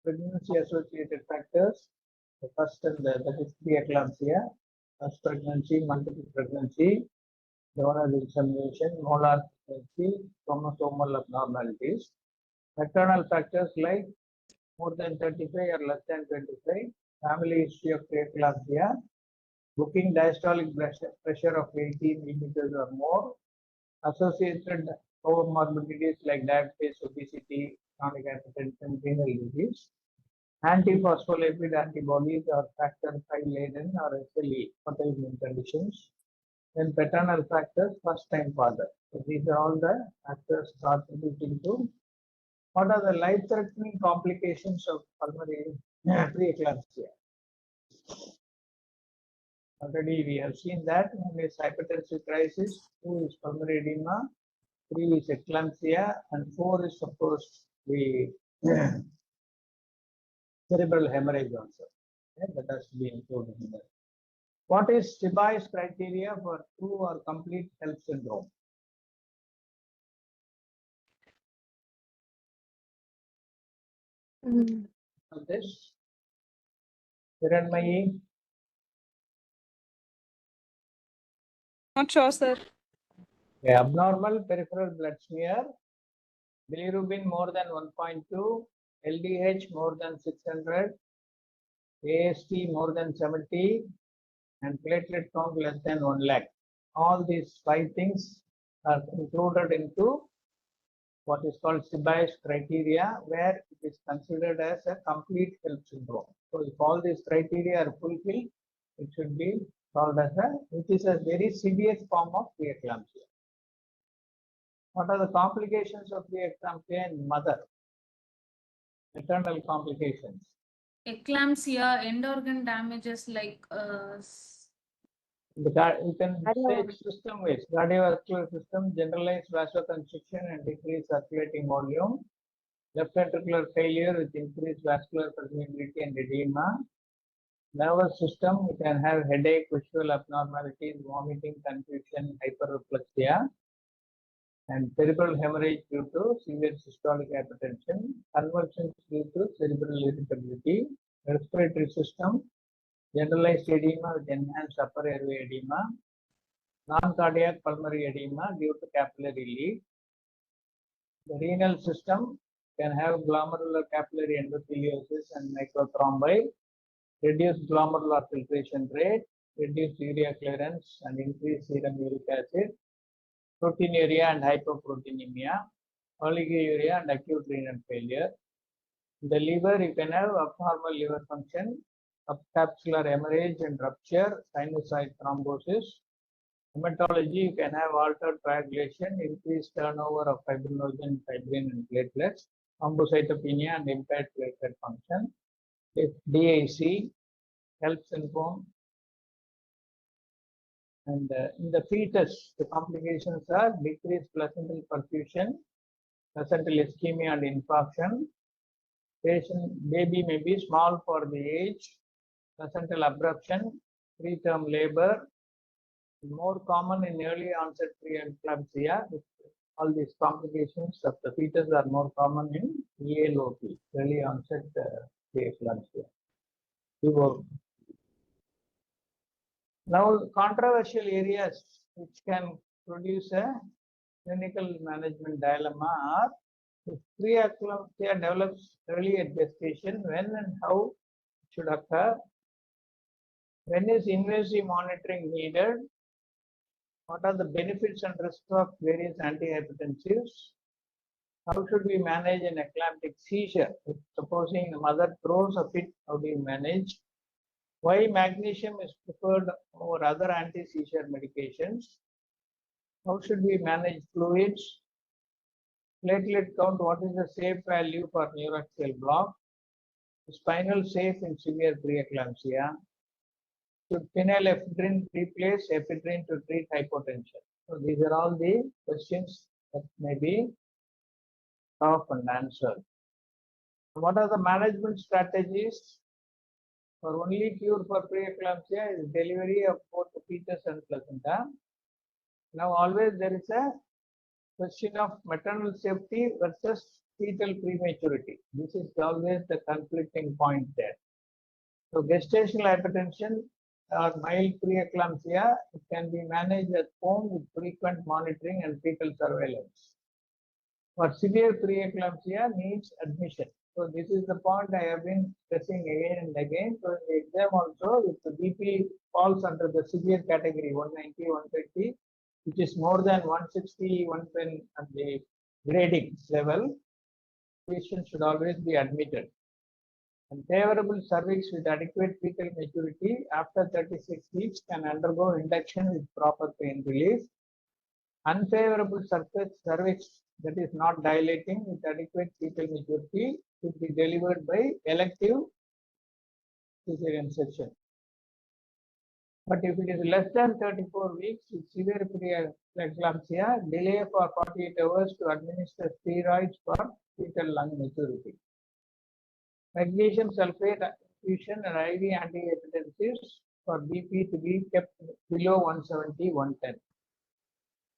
pregnancy associated factors? The first and that is preeclampsia, first pregnancy, multiple pregnancy, donor insemination, molar pregnancy, chromosomal abnormalities. Maternal factors like more than 35 or less than 25, family history of preeclampsia, booking diastolic pressure of 80 millimeters or more, associated comorbidities like diabetes, obesity, chronic hypertension, renal disease, antiphospholipid antibodies or factor V laden or SLE, autoimmune conditions. Then paternal factors, first time father. So these are all the factors contributing to what are the life-threatening complications of pulmonary preeclampsia. Already we have seen that one is hypertensive crisis, 2 is pulmonary edema, 3 is eclampsia, and 4 is of course the cerebral hemorrhage also. Okay, that has to be included in that. What is Stibai's criteria for true or complete health syndrome? Of this, Hiranmayi, Not sure, sir. abnormal peripheral blood smear, bilirubin more than 1.2, LDH more than 600, AST more than 70, and platelet count less than 1 lakh. All these 5 things are included into what is called Stibai's criteria, where it is considered as a complete health syndrome. So if all these criteria are fulfilled, it should be called as which is a very severe form of preeclampsia. What are the complications of preeclampsia in mother? Maternal complications. Eclampsia, end organ damages like You can say it system ways, cardiovascular system, generalized vasoconstriction and decreased circulating volume, left ventricular failure with increased vascular permeability and edema, nervous system, you can have headache, visual abnormalities, vomiting, confusion, hyperreflexia, and cerebral hemorrhage due to severe systolic hypertension, convulsions due to cerebral irritability, respiratory system, generalized edema with enhanced upper airway edema, non-cardiac pulmonary edema due to capillary leak. The renal system can have glomerular capillary endotheliosis and microthrombi, reduced glomerular filtration rate, reduced urea clearance, and increased serum uric acid, proteinuria and hypoproteinemia, oliguria and acute renal failure. In the liver, you can have abnormal liver function, subcapsular hemorrhage and rupture, sinusoid thrombosis. Hematology, you can have altered coagulation, increased turnover of fibrinogen, fibrin, and platelets, thrombocytopenia, and impaired platelet function. If DIC, HELLP syndrome, and in the fetus, the complications are decreased placental perfusion, placental ischemia and infarction. Baby may be small for the age, placental abruption, preterm labor, more common in early onset preeclampsia. All these complications of the fetus are more common in ELOP, early onset preeclampsia. Now, controversial areas which can produce a clinical management dilemma are if preeclampsia develops early at gestation, when and how it should occur, when is invasive monitoring needed, what are the benefits and risks of various antihypertensives, how should we manage an eclamptic seizure? If supposing the mother throws a fit, how do you manage? Why magnesium is preferred over other anti-seizure medications? How should we manage fluids? Platelet count, what is the safe value for neuraxial block? Is spinal safe in severe preeclampsia? Should phenylephrine replace ephedrine to treat hypotension? So these are all the questions that may be often answered. What are the management strategies? For only cure for preeclampsia is delivery of both the fetus and placenta. Now always there is a question of maternal safety versus fetal prematurity. This is always the conflicting point there. So gestational hypertension or mild preeclampsia, it can be managed at home with frequent monitoring and fetal surveillance. For severe preeclampsia needs admission. So this is the point I have been stressing again and again. So in the exam also, if the BP falls under the severe category 190, 120, which is more than 160, 110 at the grading level, patient should always be admitted. And favorable cervix with adequate fetal maturity after 36 weeks can undergo induction with proper pain relief. Unfavorable cervix that is not dilating with adequate fetal maturity should be delivered by elective cesarean section. But if it is less than 34 weeks with severe preeclampsia, delay for 48 hours to administer steroids for fetal lung maturity. Magnesium sulfate infusion and IV antihypertensives for BP to be kept below 170, 110.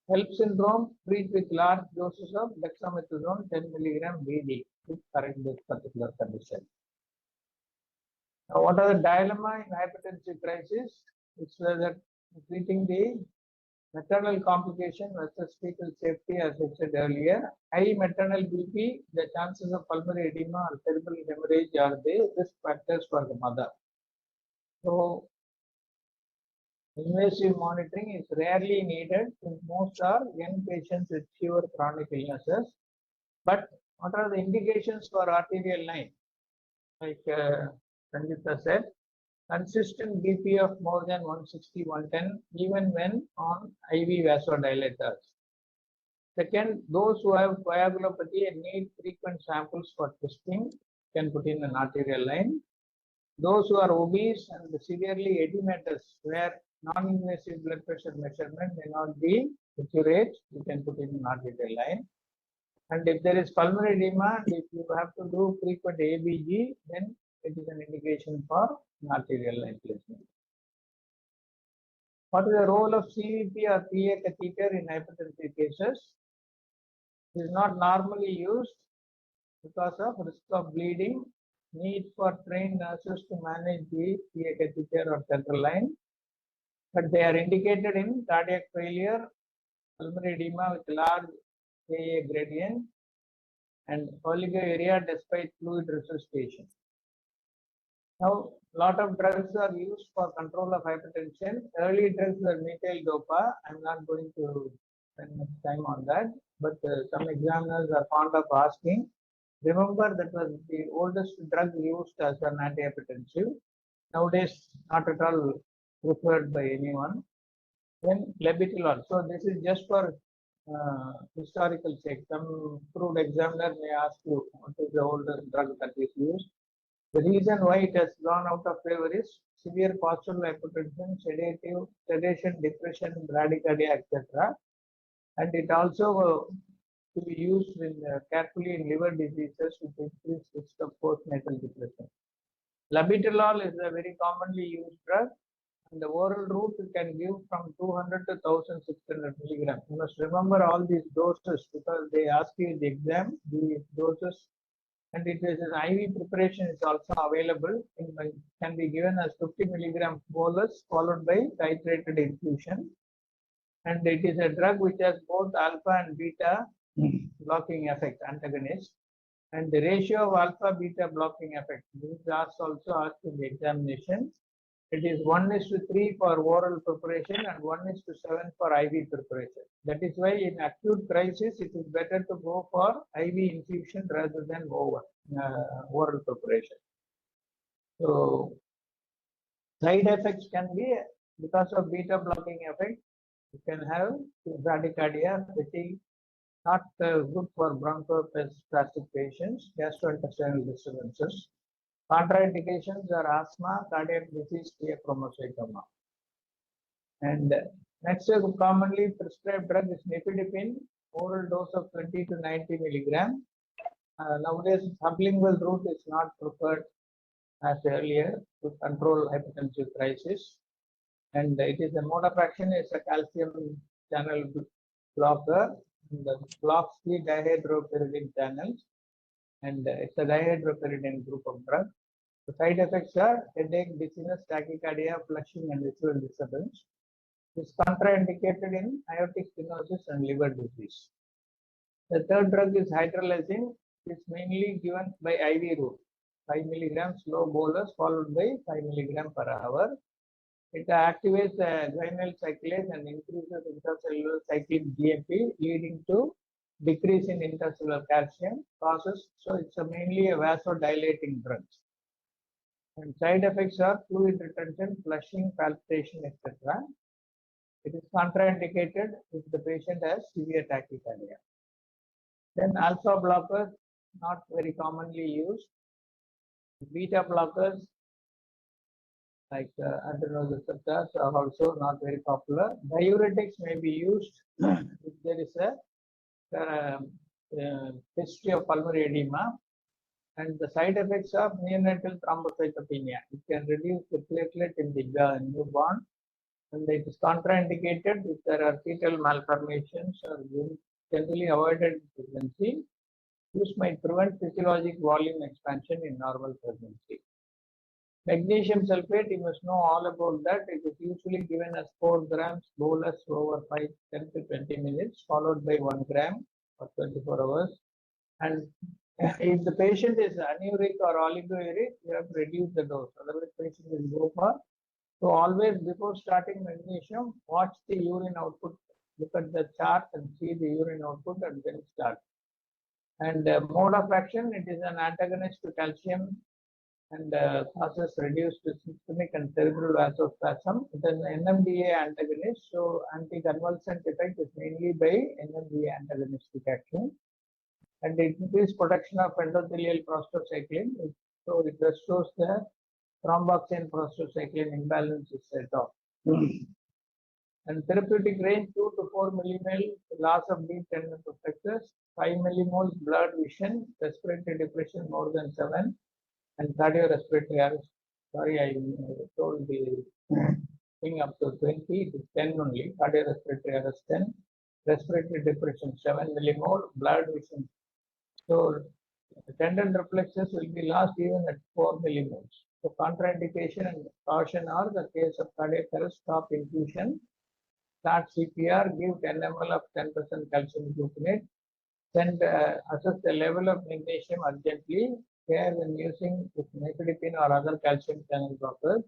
HELLP syndrome, treat with large doses of dexamethasone 10 mg BD to correct this particular condition. Now, what are the dilemma in hypertensive crisis? It's whether treating the maternal complication versus fetal safety, as I said earlier. High maternal BP, the chances of pulmonary edema or cerebral hemorrhage are the risk factors for the mother. So, invasive monitoring is rarely needed since most are young patients with fewer chronic illnesses. But what are the indications for arterial line? Like Sangeeta said, consistent BP of more than 160, 110 even when on IV vasodilators. Second, those who have coagulopathy and need frequent samples for testing can put in an arterial line. Those who are obese and severely edematous, where non-invasive blood pressure measurement may not be accurate, you can put in an arterial line. And if there is pulmonary edema, if you have to do frequent ABG, then it is an indication for an arterial line placement. What is the role of CVP or PA catheter in hypertensive cases? It is not normally used because of risk of bleeding, need for trained nurses to manage the PA catheter or central line, but they are indicated in cardiac failure, pulmonary edema with large AA gradient, and oliguria despite fluid resuscitation. Now, a lot of drugs are used for control of hypertension. Early drugs were methyl dopa. I'm not going to spend much time on that, but some examiners are fond of asking. Remember, that was the oldest drug used as an antihypertensive. Nowadays, not at all preferred by anyone. Then labetalol. So this is just for historical sake. Some crude examiner may ask you what is the oldest drug that is used. The reason why it has gone out of favor is severe postural hypertension, sedation, depression, bradycardia, etc. And it also to be used in, carefully in liver diseases with increased risk of postnatal depression. Labetalol is a very commonly used drug, and the oral route you can give from 200 to 1600 milligrams. You must remember all these doses because they ask you in the exam the doses, and it is an IV preparation is also available. It can be given as 50 milligram bolus followed by titrated infusion. And it is a drug which has both alpha and beta blocking effect, antagonist. And the ratio of alpha beta blocking effect, this is also asked in the examination. It is 1:3 for oral preparation and 1:7 for IV preparation. That is why in acute crisis, it is better to go for IV infusion rather than oral preparation. So side effects can be because of beta blocking effect. You can have bradycardia, fatigue, not good for bronchospastic patients, gastrointestinal disturbances. Contraindications are asthma, cardiac disease, pheochromocytoma. And next commonly prescribed drug is nifedipine, oral dose of 20 to 90 milligram. Nowadays, sublingual route is not preferred as earlier to control hypertensive crisis. And it is a mode of action is a calcium channel blocker. That blocks the dihydropyridine channels, and it's a dihydropyridine group of drugs. The side effects are headache, dizziness, tachycardia, flushing, and visual disturbance. It's contraindicated in aortic stenosis and liver disease. The third drug is hydralazine. It's mainly given by IV route, 5 milligrams low bolus followed by 5 milligram per hour. It activates the guanylyl cyclase and increases intracellular cyclic GMP, leading to decrease in intracellular calcium causes. So it's mainly a vasodilating drug. And side effects are fluid retention, flushing, palpitation, etc. It is contraindicated if the patient has severe tachycardia. Then alpha blockers, not very commonly used. Beta blockers like adrenal receptors are also not very popular. Diuretics may be used if there is a history of pulmonary edema, and the side effects of neonatal thrombocytopenia. It can reduce the platelet in the newborn, and it is contraindicated if there are fetal malformations or generally avoided in pregnancy. This might prevent physiologic volume expansion in normal pregnancy. Magnesium sulfate, you must know all about that. It is usually given as 4 grams bolus over 10 to 20 minutes, followed by 1 gram for 24 hours. And if the patient is anuric or oligouric, you have to reduce the dose. Otherwise, patient will go for. So always before starting magnesium, watch the urine output. Look at the chart and see the urine output and then start. And mode of action, it is an antagonist to calcium and causes reduced systemic and cerebral vasospasm. It is an NMDA antagonist, so anticonvulsant effect is mainly by NMDA antagonistic action. And it increases protection of endothelial prostacyclin, so it restores the thromboxane prostacyclin imbalance is set off. And therapeutic range 2 to 4 millimole, loss of deep tendon protectors, 5 millimoles blurred vision, respiratory depression more than 7, and cardiorespiratory arrest. Sorry, I told the thing up to 20, it is 10 only. Cardiorespiratory arrest 10, respiratory depression 7 millimole, blurred vision. So The tendon reflexes will be lost even at 4 millimoles. So contraindication and caution are the case of cardiac arrest, stop infusion, start CPR, give 10 ml of 10% calcium gluconate, then assess the level of magnesium urgently, care when using nifedipine or other calcium channel blockers.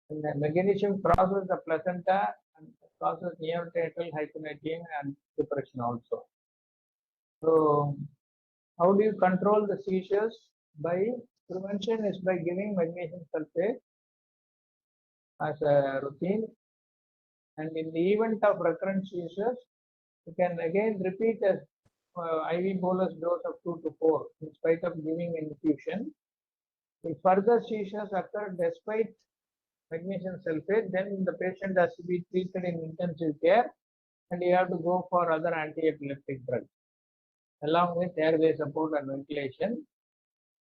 And the magnesium crosses the placenta and causes neonatal hyponatremia and depression also. So, how do you control the seizures? By prevention is by giving magnesium sulfate as a routine, and in the event of recurrent seizures, you can again repeat a IV bolus dose of 2 to 4 in spite of giving infusion. If further seizures occur despite magnesium sulfate, then the patient has to be treated in intensive care and you have to go for other anti-epileptic drugs along with airway support and ventilation.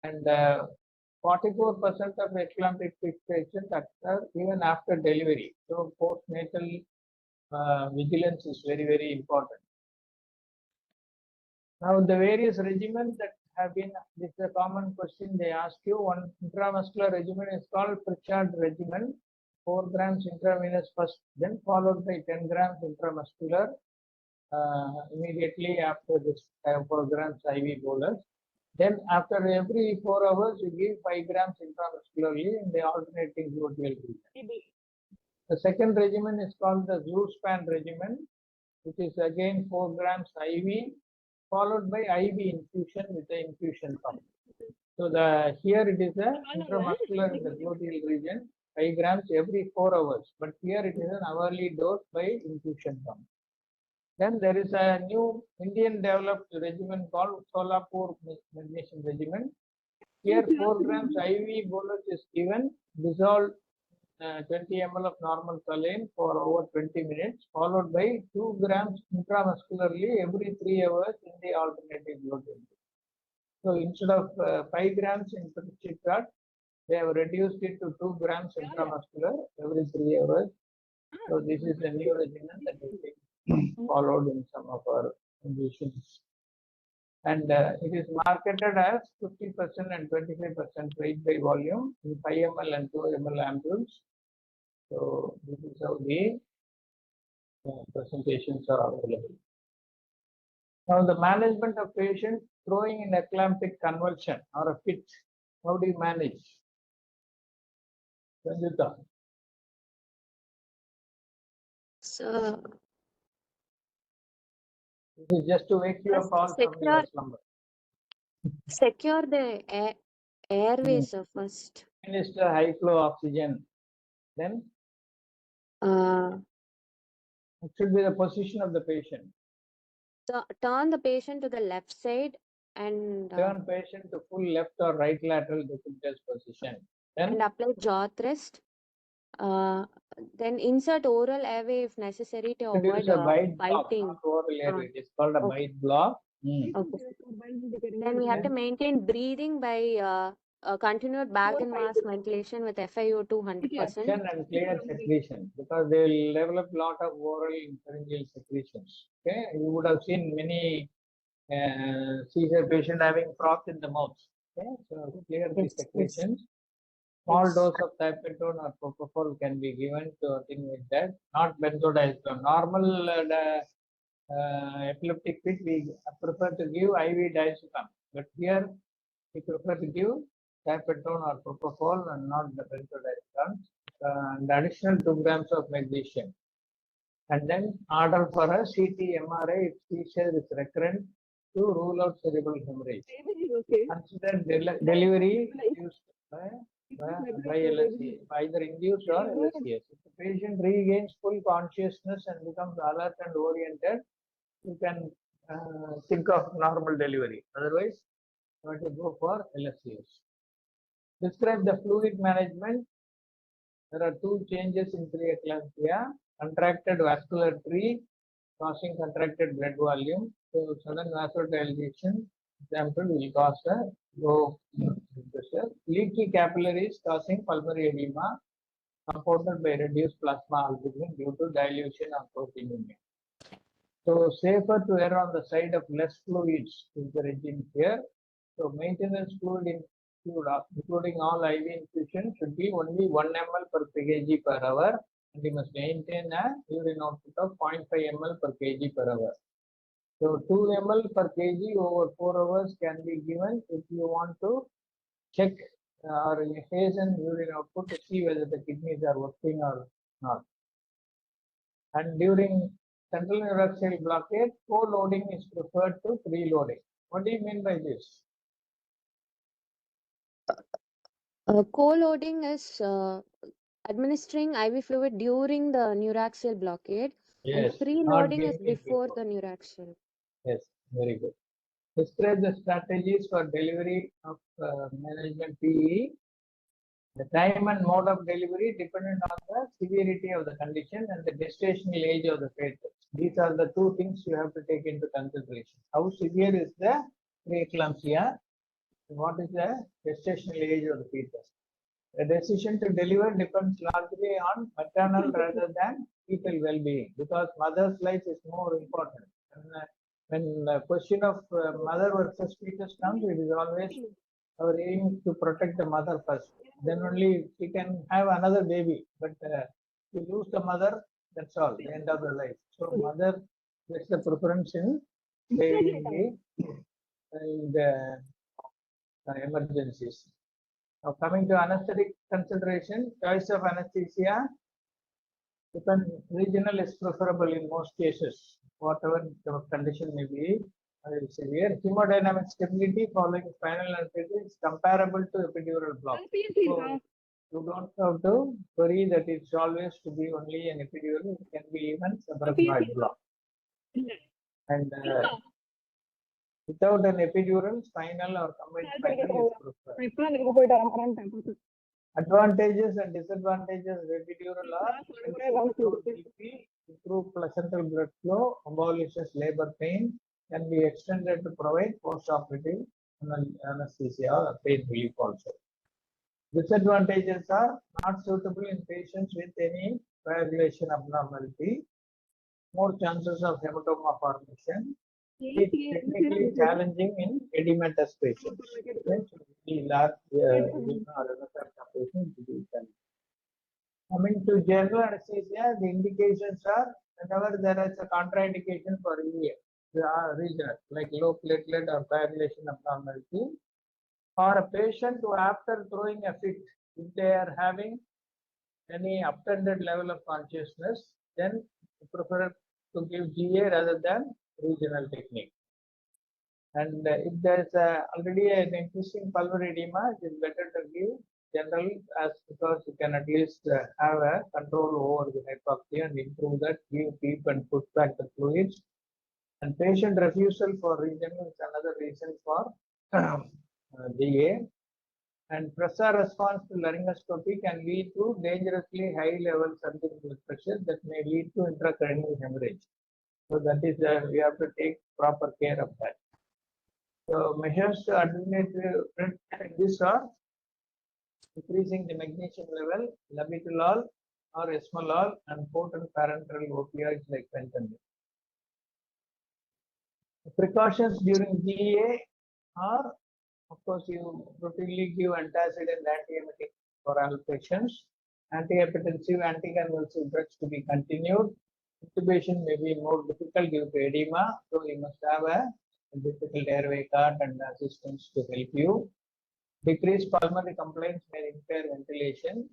And 44% of eclamptic fixations occur even after delivery. So postnatal vigilance is very, very important. Now the various regimens that have been, this is a common question they ask you. One intramuscular regimen is called Pritchard regimen, 4 grams intravenous first, then followed by 10 grams intramuscular immediately after this 4 grams IV bolus. Then after every 4 hours, you give 5 grams intramuscularly in the alternating gluteal region. The second regimen is called the Zoorspan regimen, which is again 4 grams IV, followed by IV infusion with the infusion pump. So here it is a intramuscular in the gluteal region, 5 grams every 4 hours, but here it is an hourly dose by infusion pump. Then there is a new Indian developed regimen called Solapur magnesium regimen. Here 4 grams IV bolus is given, dissolved 20 ml of normal saline for over 20 minutes, followed by 2 grams intramuscularly every 3 hours in the alternative gluteal. So instead of 5 grams in Preeclampsia, they have reduced it to 2 grams intramuscular every 3 hours. So this is a new regimen that is being followed in some of our conditions. And it is marketed as 50% and 25% weight by volume in 5 ml and 2 ml ampules. So this is how the presentations are available. Now the management of patients throwing in eclamptic convulsion or a fit, how do you manage? Sanjita. So This is just to wake you first up all from your slumber. secure the airways first. Minister high flow oxygen. Then it should be the position of the patient. Turn the patient to the left side and Turn patient to full left or right lateral decubitus position. Then and apply jaw thrust. Then insert oral airway if necessary to introduce avoid a bite block, biting. not oral airway. It is called a Okay. bite block. Okay. Then we have to maintain breathing by continued bag and mask ventilation with FiO2 100%. Action and clear secretion, because they will develop a lot of oral and pharyngeal secretions. Okay, you would have seen many seizure patient having froth in the mouth. Okay, so clear the Yes, yes. secretions. Small Yes. dose of thiopentone or propofol can be given to a thing like that. Not benzodiazepine. Normal epileptic fit, we prefer to give IV diazepam, but here we prefer to give thiopentone or propofol and not the benzodiazepam. And additional 2 grams of magnesium. And then order for a CT MRI if seizure is recurrent to rule out cerebral hemorrhage. Consider delivery induced by LSC, either induced or LSCS. If the patient regains full consciousness and becomes alert and oriented, you can think of normal delivery. Otherwise, you have to go for LSCS. Describe the fluid management. There are 2 changes in preeclampsia: contracted vascular tree causing contracted blood volume. So sudden vasodilation, example, will cause a low blood pressure. Leaky capillaries causing pulmonary edema, compounded by reduced plasma albumin due to dilution of proteinuria. So safer to err on the side of less fluids is the regime here. So maintenance fluid including all IV infusion should be only 1 ml per kg per hour, and you must maintain a urine output of 0.5 ml per kg per hour. So 2 ml per kg over 4 hours can be given if you want to check or hasten urine output to see whether the kidneys are working or not. And during central neuraxial blockade, co-loading is preferred to preloading. What do you mean by this? Co-loading is administering IV fluid during the neuraxial blockade, Yes, and preloading is before the neuraxial. Yes, very good. Describe the strategies for delivery of management PE. The time and mode of delivery dependent on the severity of the condition and the gestational age of the fetus. These are the two things you have to take into consideration. How severe is the preeclampsia? What is the gestational age of the fetus? The decision to deliver depends largely on maternal rather than fetal well-being, because mother's life is more important. And, when the question of mother versus fetus comes, it is always our aim to protect the mother first. Then only she can have another baby, but to lose the mother, that's all, the end of the life. So mother gets the preference in the emergencies. Now coming to anesthetic consideration, choice of anesthesia regional is preferable in most cases, whatever the condition may be severe. Hemodynamic stability following spinal anesthesia is comparable to epidural block. So you don't have to worry that it's always to be only an epidural. It can be even subarachnoid block. And without an epidural, spinal or combined spinal is preferred. Advantages and disadvantages of epidural are improve placental blood flow, abolishes labor pain, can be extended to provide post-operative anesthesia or pain relief also. Disadvantages are not suitable in patients with any coagulation abnormality, more chances of hematoma formation, technically challenging in edematous patients. Large Coming to general anesthesia, the indications are whenever there is a contraindication for EA, regional, like low platelet or coagulation abnormality, or a patient who after throwing a fit, if they are having any obtended level of consciousness, then prefer to give GA rather than regional technique. And if there is already an existing pulmonary edema, it is better to give general, as because you can at least have a control over the hypoxia and improve that, give PEEP and push back the fluids. And patient refusal for regional is another reason for GA. And pressure response to laryngoscopy can lead to dangerously high level surgical blood pressure that may lead to intracranial hemorrhage. So that is we have to take proper care of that. So measures to attenuate this are increasing the magnesium level, labetalol or esmolol, and potent parenteral opioids like fentanyl. The precautions during GA are, of course, you routinely give antacid and antiemetic for all patients. Antihypertensive, anticonvulsive drugs to be continued. Intubation may be more difficult due to edema, so you must have a difficult airway cart and assistance to help you. Decreased pulmonary complaints may impair ventilation.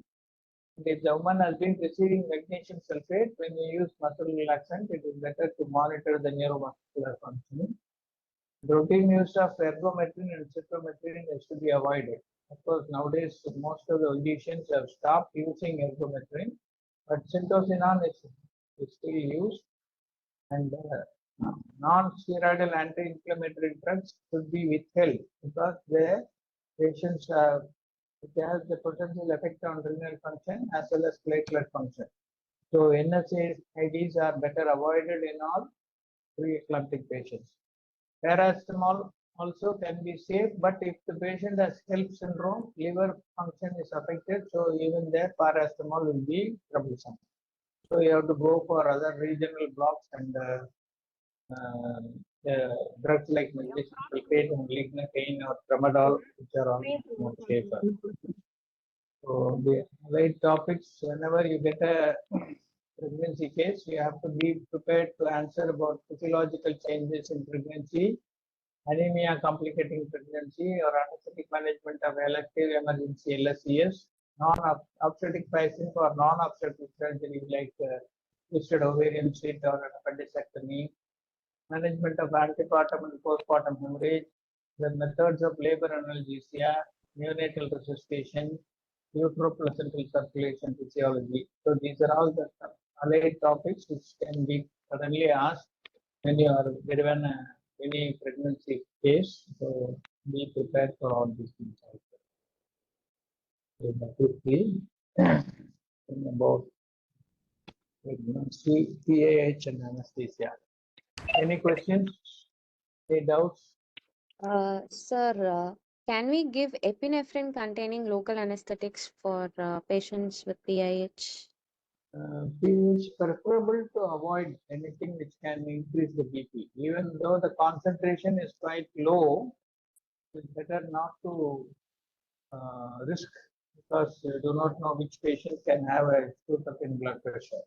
And if the woman has been receiving magnesium sulfate, when you use muscle relaxant, it is better to monitor the neuromuscular functioning. The routine use of ergometrin and cytometrin is to be avoided. Of course, nowadays most of the physicians have stopped using ergometrin, but syntocinon is still used, and non-steroidal anti-inflammatory drugs should be withheld because the patients it has the potential effect on renal function as well as platelet function. So NSAIDs are better avoided in all preeclamptic patients. Paracetamol also can be safe, but if the patient has HELLP syndrome, liver function is affected, so even there paracetamol will be troublesome. So you have to go for other regional blocks and drugs like magnesium sulfate and lignocaine or tramadol, which are all more safer. So the right topics, whenever you get a pregnancy case, you have to be prepared to answer about physiological changes in pregnancy, anemia complicating pregnancy, or anesthetic management of elective emergency LSES, non-obstetric pricing for non-obstetric surgery like twisted ovarian cyst or an appendectomy, management of antepartum and postpartum hemorrhage, the methods of labor analgesia, neonatal resuscitation, uteroplacental circulation physiology. So these are all the allied topics which can be suddenly asked when you are given any pregnancy case. So be prepared for all these things also. So quickly about pregnancy, PAH and anesthesia. Any questions? Any doubts? Sir, can we give epinephrine containing local anesthetics for patients with PIH? It's preferable to avoid anything which can increase the BP. Even though the concentration is quite low, it's better not to risk, because you do not know which patient can have a shoot up in blood pressure.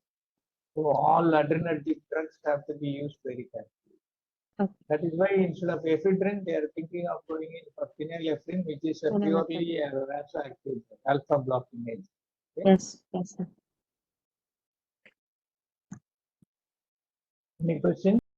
So all adrenergic drugs have to be used very carefully. Okay. That is why instead of ephedrine, they are thinking of going in for phenylephrine, which is a purely a vasoactive alpha blocking agent. Okay? Yes, yes, sir. Any questions?